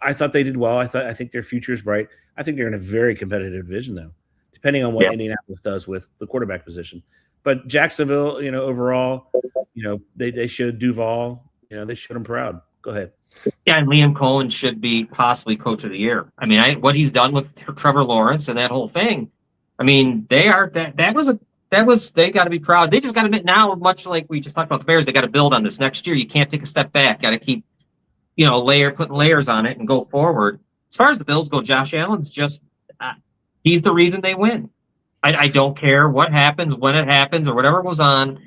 I thought they did well. I think their future is bright. I think they're in a very competitive division, though, depending on what Indianapolis does with the quarterback position. But Jacksonville, overall, they showed Duval, they showed him proud. Go ahead. Yeah, and Liam Cohen should be possibly coach of the year. I mean, what he's done with Trevor Lawrence and that whole thing. I mean, they got to be proud. They just got to admit now, much like we just talked about the Bears, they got to build on this next year. You can't take a step back. Got to keep, putting layers on it and go forward. As far as the Bills go, Josh Allen's just he's the reason they win. I don't care what happens, when it happens, or whatever goes on.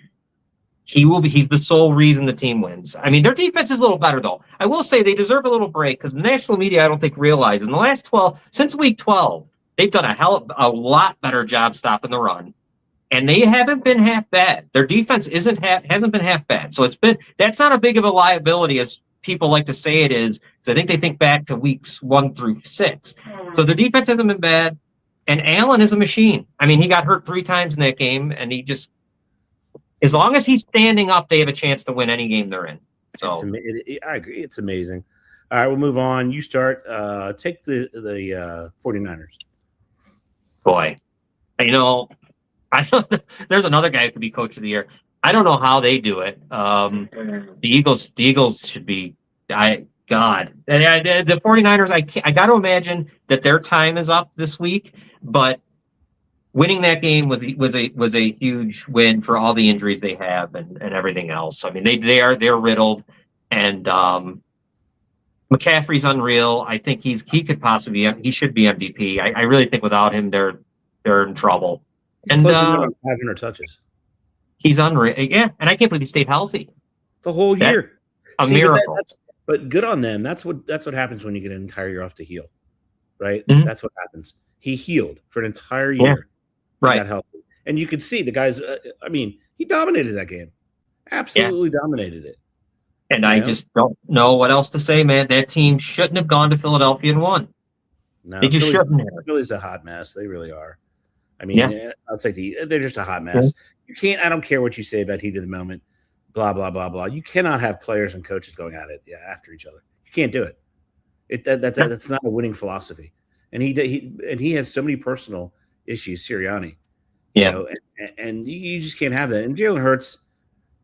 He's the sole reason the team wins. I mean, their defense is a little better, though. I will say they deserve a little break because the national media, I don't think, realizes in the last since week 12, they've done a lot better job stopping the run. and they haven't been half bad. Their defense hasn't been half bad. So that's not a big of a liability as people like to say it is. Because I think they think back to weeks 1 through 6. So the defense hasn't been bad, and Allen is a machine. I mean, he got hurt 3 times in that game, and he just, as long as he's standing up, they have a chance to win any game they're in. So I agree. It's amazing. All right, we'll move on. You start. Take the 49ers. Boy, there's another guy who could be coach of the year. I don't know how they do it. The Eagles should be. The 49ers. I got to imagine that their time is up this week, but winning that game was a huge win for all the injuries they have and everything else. I mean, they're riddled, and McCaffrey's unreal. I think he should be MVP. I really think without him, they're in trouble. He's closing in on 500 touches. He's unreal. Yeah, and I can't believe he stayed healthy the whole year. That's a miracle. But good on them. That's what happens when you get an entire year off to heal, right? Mm-hmm. That's what happens. He healed for an entire year. Yeah. Right. Got healthy. And you could see the guys, he dominated that game. Absolutely dominated it. And I just don't know what else to say, man. That team shouldn't have gone to Philadelphia and won. No, they just shouldn't have. Philly's a hot mess. They really are. I mean, I'll say they're just a hot mess. You can't, I don't care what you say about heat of the moment, blah, blah, blah, blah. You cannot have players and coaches going at it after each other. You can't do it. That's not a winning philosophy. And he has so many personal issues, Sirianni. And you just can't have that. And Jalen Hurts,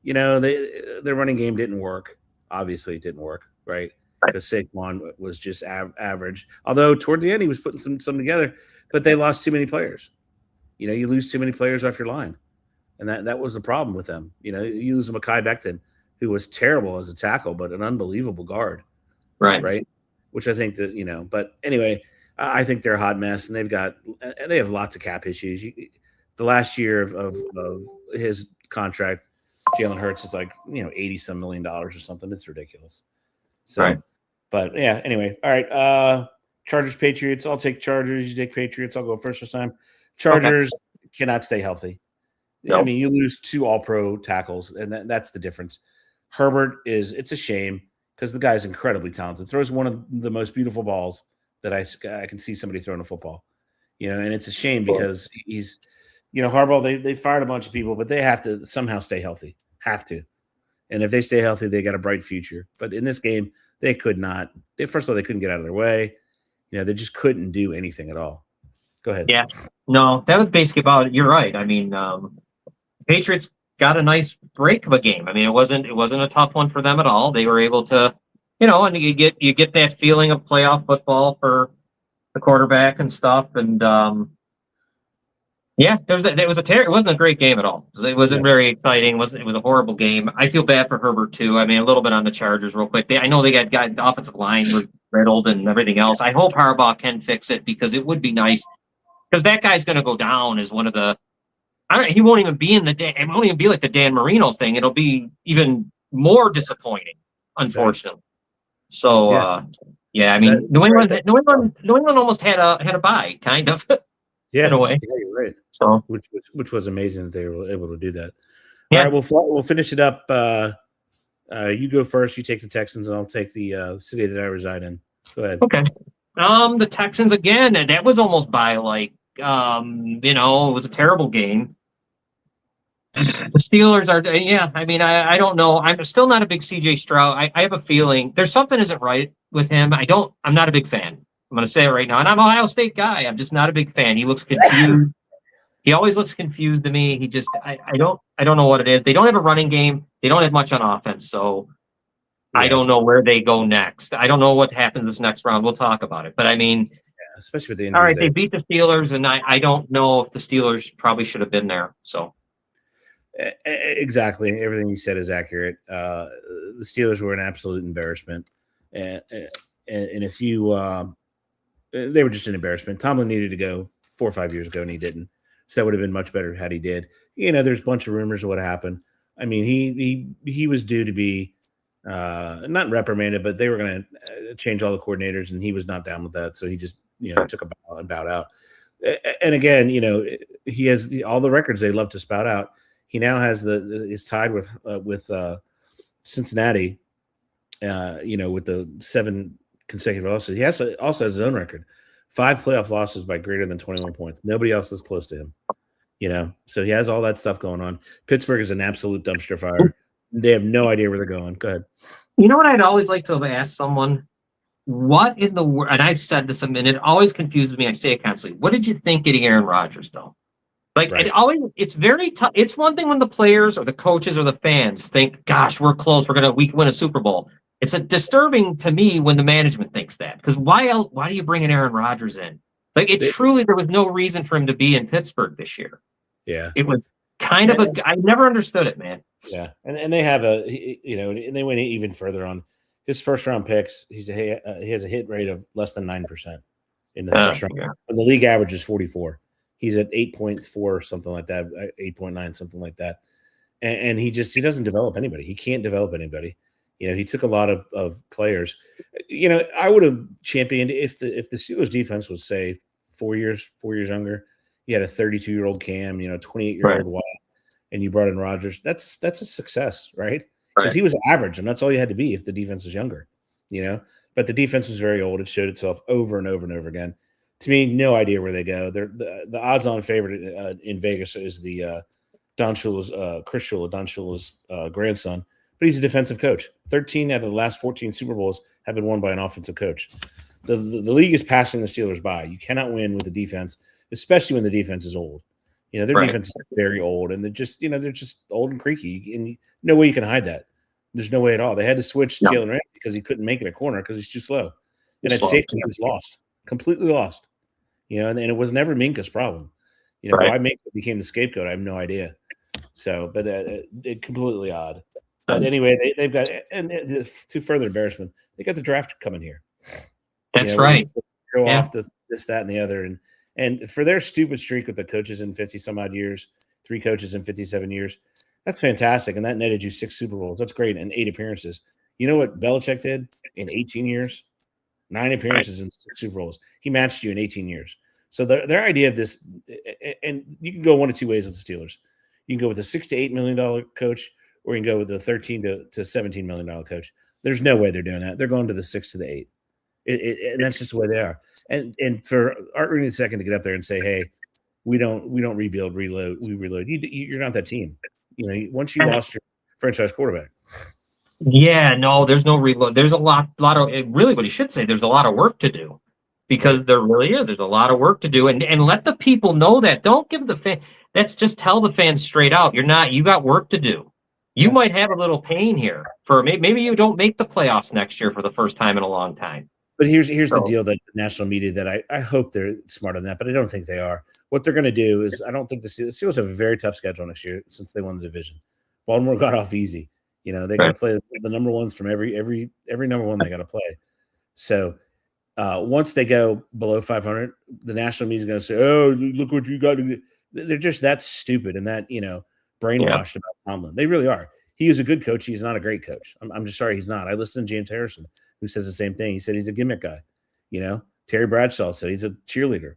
their running game didn't work. Obviously, it didn't work, right? Because Saquon was just average. Although toward the end, he was putting some together, but they lost too many players. You lose too many players off your line, and that was the problem with them. You lose a Mekhi Becton, who was terrible as a tackle, but an unbelievable guard, right? Which I think that But anyway, I think they're a hot mess, and they have lots of cap issues. The last year of his contract, Jalen Hurts is like $80-some million or something. It's ridiculous. So, but yeah. Anyway, all right. Chargers, Patriots. I'll take Chargers. You take Patriots. I'll go first this time. Chargers cannot stay healthy. Nope. I mean, you lose 2 All-Pro tackles, and that's the difference. Herbert it's a shame because the guy's incredibly talented. Throws one of the most beautiful balls that I can see somebody throwing a football. And it's a shame because he's. Harbaugh, they fired a bunch of people, but they have to somehow stay healthy. Have to. And if they stay healthy, they got a bright future. But in this game, they could not. First of all, they couldn't get out of their way. They just couldn't do anything at all. Go ahead. Yeah. No, that was basically about it. You're right. I mean, Patriots got a nice break of a game. I mean, it wasn't a tough one for them at all. They were able to, and you get that feeling of playoff football for the quarterback and stuff. And it wasn't a great game at all. It wasn't very exciting. It was a horrible game. I feel bad for Herbert too. I mean, a little bit on the Chargers real quick. I know they got the offensive line was riddled and everything else. I hope Harbaugh can fix it because it would be nice because that guy's going to go down as one of the. He won't even be it won't even be like the Dan Marino thing. It'll be even more disappointing, unfortunately. So, I mean, New England almost had a bye, kind of. Yeah, in a way. Yeah, you're right. So, which was amazing that they were able to do that. Yeah. All right, we'll finish it up. You go first. You take the Texans, and I'll take the city that I reside in. Go ahead. Okay. The Texans again, and that was almost by it was a terrible game. The Steelers are, I mean, I don't know. I'm still not a big CJ Stroud. I have a feeling there's something isn't right with him. I'm not a big fan. I'm going to say it right now. And I'm an Ohio State guy. I'm just not a big fan. He looks confused. He always looks confused to me. He just, I don't know what it is. They don't have a running game. They don't have much on offense. So I don't know where they go next. I don't know what happens this next round. We'll talk about it. But I mean, especially with the injuries. All right. They beat the Steelers and I don't know if the Steelers probably should have been there. So. Exactly. Everything you said is accurate. The Steelers were an absolute embarrassment. And if you, they were just an embarrassment. Tomlin needed to go 4 or 5 years ago, and he didn't. So that would have been much better had he did. There's a bunch of rumors of what happened. I mean, he was due to be not reprimanded, but they were going to change all the coordinators, and he was not down with that. So he just took a bow and bowed out. And again, he has all the records they love to spout out. He now has is tied with Cincinnati, with the 7 consecutive losses. He also has his own record, 5 playoff losses by greater than 21 points. Nobody else is close to him. So he has all that stuff going on. Pittsburgh is an absolute dumpster fire. They have no idea where they're going. Go ahead. You know what I'd always like to have asked someone? What in the world? And I've said this, and it always confuses me. I say it constantly. What did you think getting Aaron Rodgers, though? Right. It's very tough. It's one thing when the players or the coaches or the fans think, gosh, we're close. We can win a Super Bowl. It's disturbing to me when the management thinks that. Because why do you bring an Aaron Rodgers in? Truly, there was no reason for him to be in Pittsburgh this year. Yeah. It was kind of I never understood it, man. Yeah. And they have and they went even further on his first round picks. He has a hit rate of less than 9% in the first round. Yeah. And the league average is 44. He's at 8.4, something like that, 8.9, something like that. And he doesn't develop anybody. He can't develop anybody. He took a lot of players. I would have championed if the Steelers defense was, say, 4 years younger. You had a 32-year-old Cam, 28-year-old Watt, and you brought in Rodgers. That's a success, right? Because he was average, and that's all you had to be if the defense was younger, But the defense was very old. It showed itself over and over and over again. To me, no idea where they go. The odds-on favorite in Vegas is the Chris Shula, Don Shula's grandson. But he's a defensive coach. 13 out of the last 14 Super Bowls have been won by an offensive coach. The league is passing the Steelers by. You cannot win with the defense, especially when the defense is old. Their defense is very old, and they're just old and creaky. And no way you can hide that. There's no way at all. They had to switch Jalen Ramsey because he couldn't make it a corner because he's too slow. And at safety, he was lost, completely lost. And it was never Minka's problem. Why Minka became the scapegoat, I have no idea. So, but it completely odd. But anyway, they've got, and to further embarrassment, they got the draft coming here. That's right. Show off this, that, and the other. And for their stupid streak with the coaches in 50 some odd years, 3 coaches in 57 years, that's fantastic. And that netted you 6 Super Bowls. That's great. And 8 appearances. You know what Belichick did in 18 years? 9 appearances and 6 Super Bowls. He matched you in 18 years. So their idea of this, and you can go one of 2 ways with the Steelers. You can go with a $6 to $8 million coach, or you can go with the $13 to $17 million coach. There's no way they're doing that. They're going to the 6 to the 8. And that's just the way they are. And for Art Rooney II to get up there and say, "Hey, we don't rebuild, reload, we reload." You're not that team. Once you lost your franchise quarterback. Yeah, no, there's no reload. There's a lot of really what he should say. There's a lot of work to do, because there really is. There's a lot of work to do, and let the people know that. Don't give the fan. That's just tell the fans straight out. You got work to do. You might have a little pain here for maybe you don't make the playoffs next year for the first time in a long time. But here's the deal that the national media that I hope they're smart on that, but I don't think they are. What they're going to do is, I don't think the Steelers have a very tough schedule next year since they won the division. Baltimore got off easy. They got to play the number ones from every number one they got to play. So once they go below 500, the national media is going to say, "Oh, look what you got to do." They're just that stupid and that brainwashed about Tomlin. They really are. He is a good coach. He's not a great coach. I'm just sorry he's not. I listened to James Harrison, who says the same thing. He said he's a gimmick guy. Terry Bradshaw said he's a cheerleader.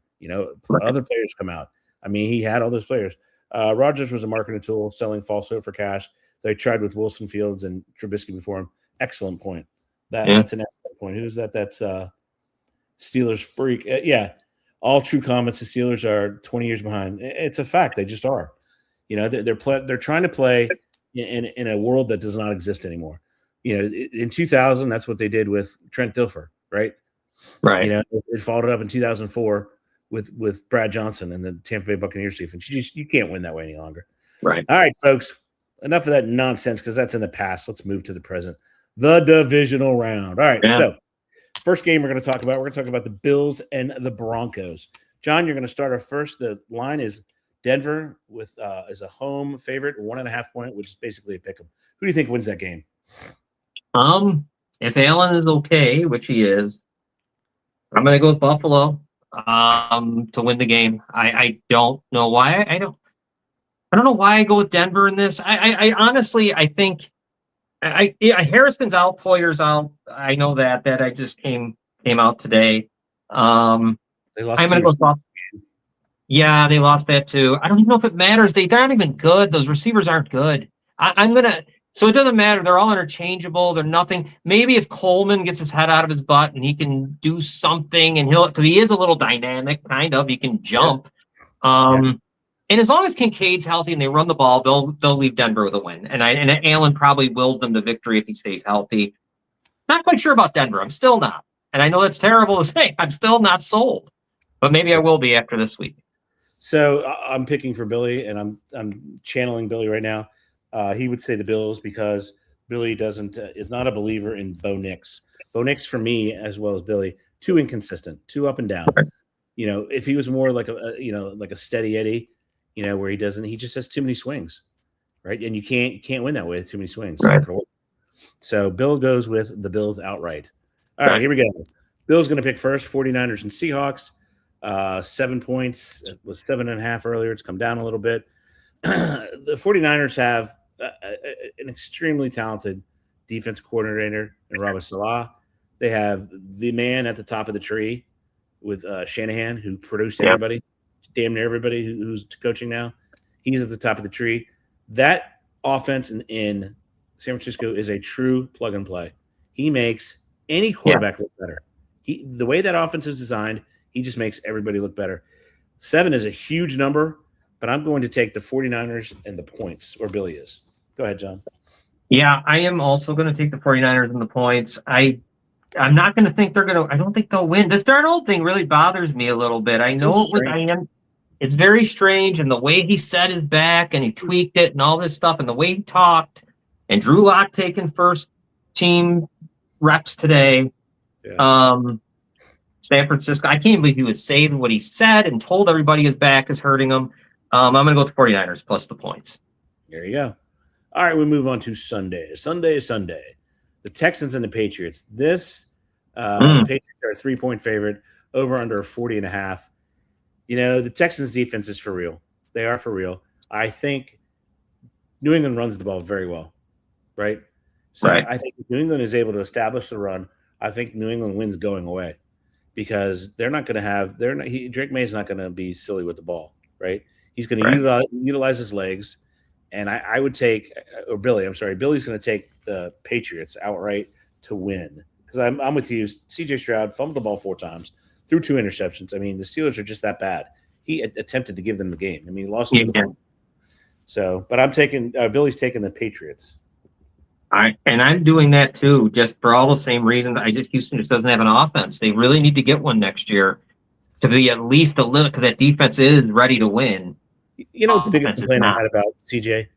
Other players come out. I mean, he had all those players. Rodgers was a marketing tool, selling false hope for cash. They tried with Wilson Fields and Trubisky before him. Excellent point. That's an excellent point. Who's that? That's Steelers freak. Yeah, all true comments. The Steelers are 20 years behind. It's a fact. They just are. They're trying to play in a world that does not exist anymore. In 2000, that's what they did with Trent Dilfer, right? Right. It followed up in 2004 with Brad Johnson and the Tampa Bay Buccaneers defense. You can't win that way any longer. Right. All right, folks. Enough of that nonsense because that's in the past. Let's move to the present. The divisional round. All right. Yeah. So first game we're going to talk about the Bills and the Broncos. John, you're going to start our first. The line is Denver with as a home favorite, 1.5 point, which is basically a pick 'em. Who do you think wins that game? If Allen is okay, which he is, I'm going to go with Buffalo to win the game. I don't know why. I don't know why I go with Denver in this. I honestly, I think Harrison's out, Poyer's out. I know that I just came out today. They lost. I'm going to go Buffalo. Yeah, they lost that too. I don't even know if it matters. They're not even good. Those receivers aren't good. So it doesn't matter. They're all interchangeable. They're nothing. Maybe if Coleman gets his head out of his butt and he can do something and because he is a little dynamic, kind of, he can jump. Yeah. And as long as Kincaid's healthy and they run the ball, they'll leave Denver with a win. And Allen probably wills them to victory if he stays healthy. Not quite sure about Denver. I'm still not. And I know that's terrible to say. I'm still not sold. But maybe I will be after this week. So I'm picking for Billy, and I'm channeling Billy right now. He would say the Bills because Billy is not a believer in Bo Nix. Bo Nix for me, as well as Billy, too inconsistent, too up and down. You know, if he was more like a steady Eddie, where he just has too many swings, right? And you can't win that way with too many swings. Right. So Bill goes with the Bills outright. All right, here we go. Bill's going to pick first, 49ers and Seahawks. 7 points. It was 7.5 earlier. It's come down a little bit. The 49ers have an extremely talented defense coordinator in Robert Salah. They have the man at the top of the tree with Shanahan, who produced everybody, damn near everybody who's coaching now. He's at the top of the tree. That offense in San Francisco is a true plug and play. He makes any quarterback look better. The way that offense is designed, he just makes everybody look better. 7 is a huge number, but I'm going to take the 49ers and the points, or Billy is. Go ahead, John. Yeah, I am also going to take the 49ers and the points. I'm not going to think I don't think they'll win. This Darnold thing really bothers me a little bit. It's very strange, and the way he set his back and he tweaked it and all this stuff, and the way he talked, and Drew Lock taking first team reps today. Yeah. San Francisco, I can't believe he would say what he said and told everybody his back is hurting him. I'm going to go with the 49ers plus the points. There you go. All right, we move on to Sunday. Sunday. The Texans and the Patriots. The Patriots are a 3-point favorite, over under 40.5. The Texans defense is for real. They are for real. I think New England runs the ball very well, right? So I think if New England is able to establish the run, I think New England wins going away. Because they're not going to have Drake May's not going to be silly with the ball, right? He's going to utilize his legs, and I would take Billy's going to take the Patriots outright to win because I'm with you. C.J. Stroud fumbled the ball 4 times, threw 2 interceptions. I mean, the Steelers are just that bad. He attempted to give them the game. I mean, he lost to the ball. So, but I'm taking Billy's taking the Patriots. And I'm doing that too, just for all the same reasons. Houston just doesn't have an offense. They really need to get one next year to be at least a little, because that defense is ready to win. What the biggest complaint I had about CJ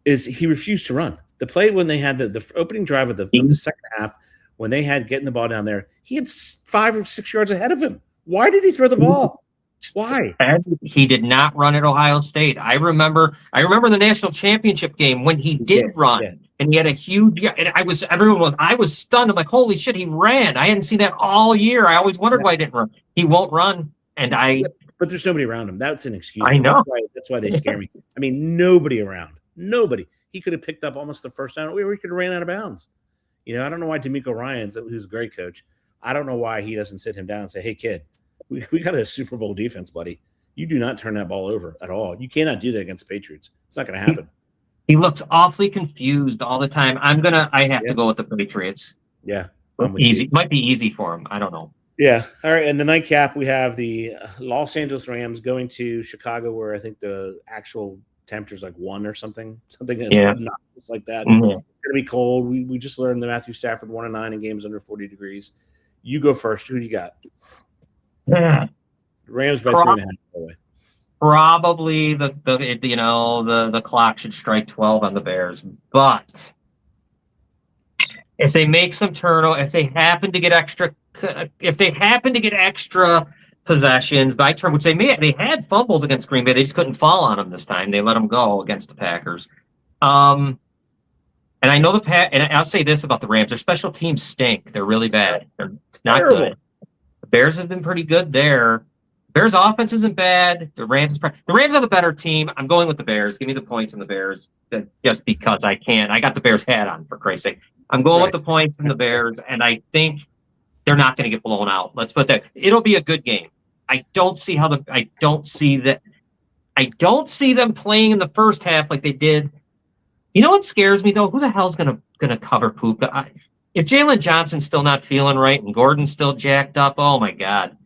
is he refused to run. The play when they had the opening drive of the second half, when they had getting the ball down there, he had 5 or 6 yards ahead of him. Why did he throw the ball? Why? He did not run at Ohio State. I remember the national championship game when he did run. Yeah. And he had a huge, and I was stunned. I'm like, holy shit, he ran. I hadn't seen that all year. I always wondered why he didn't run. He won't run. But there's nobody around him. That's an excuse. I know. That's why they scare me. I mean, nobody around. Nobody. He could have picked up almost the first down, or he could have ran out of bounds. I don't know why D'Amico Ryans, who's a great coach, I don't know why he doesn't sit him down and say, hey, kid, we got a Super Bowl defense, buddy. You do not turn that ball over at all. You cannot do that against the Patriots. It's not going to happen. He looks awfully confused all the time. I have to go with the Patriots. Yeah. Easy. Might be easy for him. I don't know. Yeah. All right. And the nightcap, we have the Los Angeles Rams going to Chicago, where I think the actual temperature is like 1 or something like that. Mm-hmm. It's going to be cold. We just learned that Matthew Stafford 1-9 in games under 40 degrees. You go first. Who do you got? Yeah. Rams by 3.5, by the way. Probably the clock should strike 12 on the Bears, but if they make some turnover, if they happen to get extra possessions by turn, which they had fumbles against Green Bay, they just couldn't fall on them this time. They let them go against the Packers. And I know and I'll say this about the Rams: their special teams stink. They're really bad. They're not good. The Bears have been pretty good there. Bears offense isn't bad. The Rams are the better team. I'm going with the Bears. Give me the points in the Bears just because I can. I got the Bears hat on, for Christ's sake. I'm going with the points in the Bears, and I think they're not going to get blown out. Let's put that. It'll be a good game. I don't see that. I don't see them playing in the first half like they did. You know what scares me though? Who the hell's gonna cover Puka? If Jalen Johnson's still not feeling right and Gordon's still jacked up, oh my God!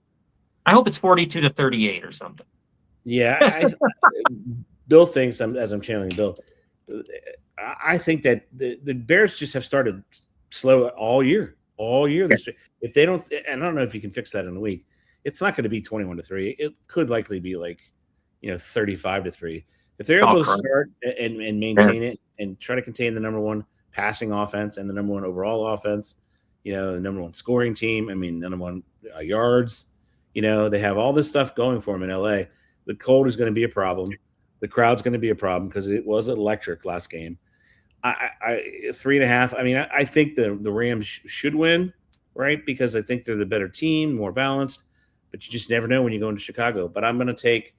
I hope it's 42-38 or something. Yeah, Bill thinks as I'm channeling Bill. I think that the Bears just have started slow all year. If they don't, and I don't know if you can fix that in a week. It's not going to be 21-3. It could likely be like 35-3. If they're able to start and maintain it and try to contain the number one passing offense and the number one overall offense, the number one scoring team. I mean, number one yards. They have all this stuff going for them in LA. The cold is going to be a problem. The crowd's going to be a problem because it was electric last game. 3.5. I mean, I think the Rams should win, right? Because I think they're the better team, more balanced. But you just never know when you go into Chicago. But I'm going to take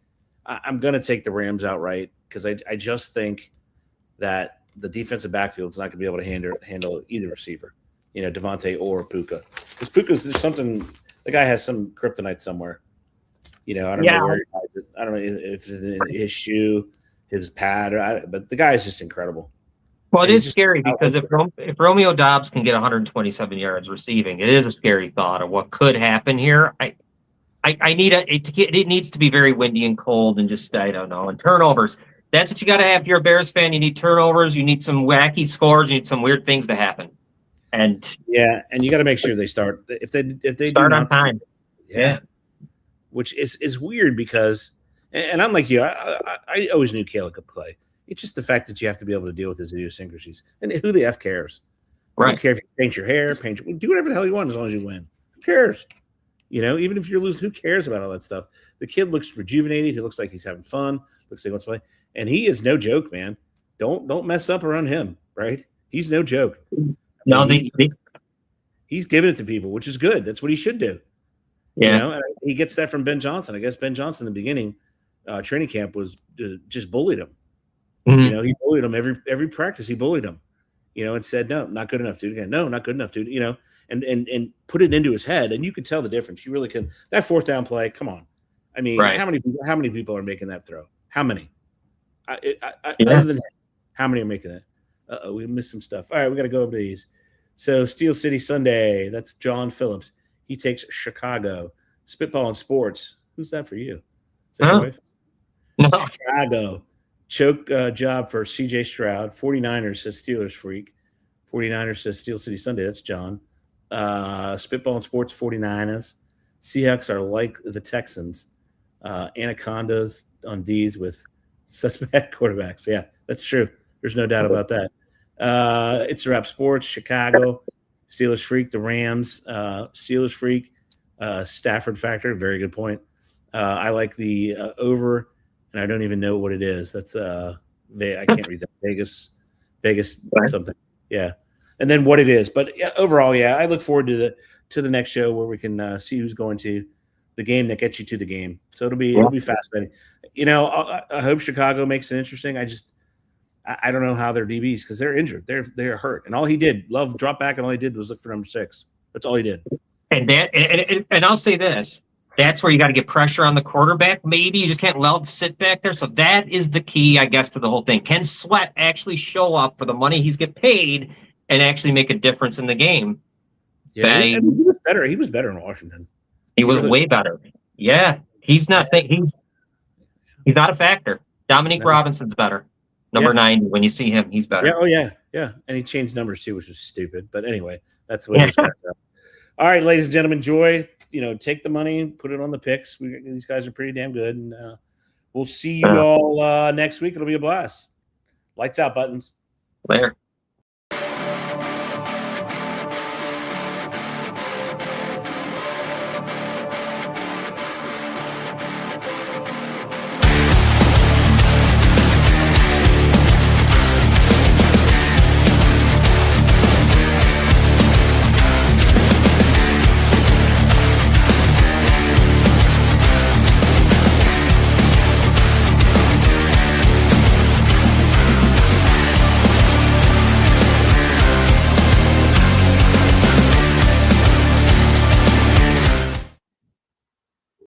the Rams outright because I just think that the defensive backfield is not going to be able to handle either receiver, Devontae or Puka. Because there's something. The guy has some kryptonite somewhere. I don't know where he hides it. I don't know if it's in his shoe, his pad, but the guy is just incredible. Well, it is scary because if Romeo Doubs can get 127 yards receiving, it is a scary thought of what could happen here. It needs to be very windy and cold and just, I don't know, and turnovers. That's what you got to have if you're a Bears fan. You need turnovers. You need some wacky scores. You need some weird things to happen. And you got to make sure they start. If they start on time. Yeah. Which is weird because, and I'm like you, I always knew Caleb could play. It's just the fact that you have to be able to deal with his idiosyncrasies. And who the F cares? I don't care if you paint your hair, do whatever the hell you want as long as you win. Who cares? Even if you're losing, who cares about all that stuff? The kid looks rejuvenated. He looks like he's having fun. Looks like he wants to play. And he is no joke, man. Don't mess up around him, right? He's no joke. No, he's giving it to people, which is good. That's what he should do. Yeah. And he gets that from Ben Johnson. I guess Ben Johnson in the beginning, training camp was just bullied him. Mm-hmm. He bullied him every practice. He bullied him, and said, "No, not good enough, dude." Again, no, not good enough, dude. And put it into his head, and you could tell the difference. You really can. That fourth down play, come on. I mean, how many people are making that throw? How many? Other than how many are making that? We missed some stuff. All right, we got to go over to these. So Steel City Sunday. That's John Phillips. He takes Chicago. Spitball in Sports. Who's that for you? Is that your wife? No. Chicago. Choke job for C.J. Stroud. 49ers says Steelers Freak. 49ers says Steel City Sunday. That's John. Spitball in Sports, 49ers. Seahawks are like the Texans. Anacondas on D's with suspect quarterbacks. Yeah, that's true. There's no doubt about that. It's a wrap. Sports, Chicago. Steelers Freak, the Rams. Steelers Freak, Stafford Factor. Very good point. I like the over, and I don't even know what it is. That's I can't read that. Vegas something. Yeah, and then what it is. But overall, I look forward to the next show where we can see who's going to the game that gets you to the game. So it'll be fascinating. I hope Chicago makes it interesting. I don't know how they're DBs because they're injured. They're hurt, and all he did, Love dropped back, and all he did was look for number 6. That's all he did. And I'll say this: that's where you got to get pressure on the quarterback. Maybe you just can't Love sit back there. So that is the key, I guess, to the whole thing. Can Sweat actually show up for the money he's get paid and actually make a difference in the game? Yeah, he was better. He was better in Washington. He was way better. Yeah, he's not. He's not a factor. Dominique Robinson's better. Number 9, when you see him, he's better. Yeah. And he changed numbers too, which was stupid. But anyway, that's the way it was. All right, ladies and gentlemen, enjoy. Take the money, put it on the picks. These guys are pretty damn good, and we'll see you all next week. It'll be a blast. Lights out, Buttons. Later.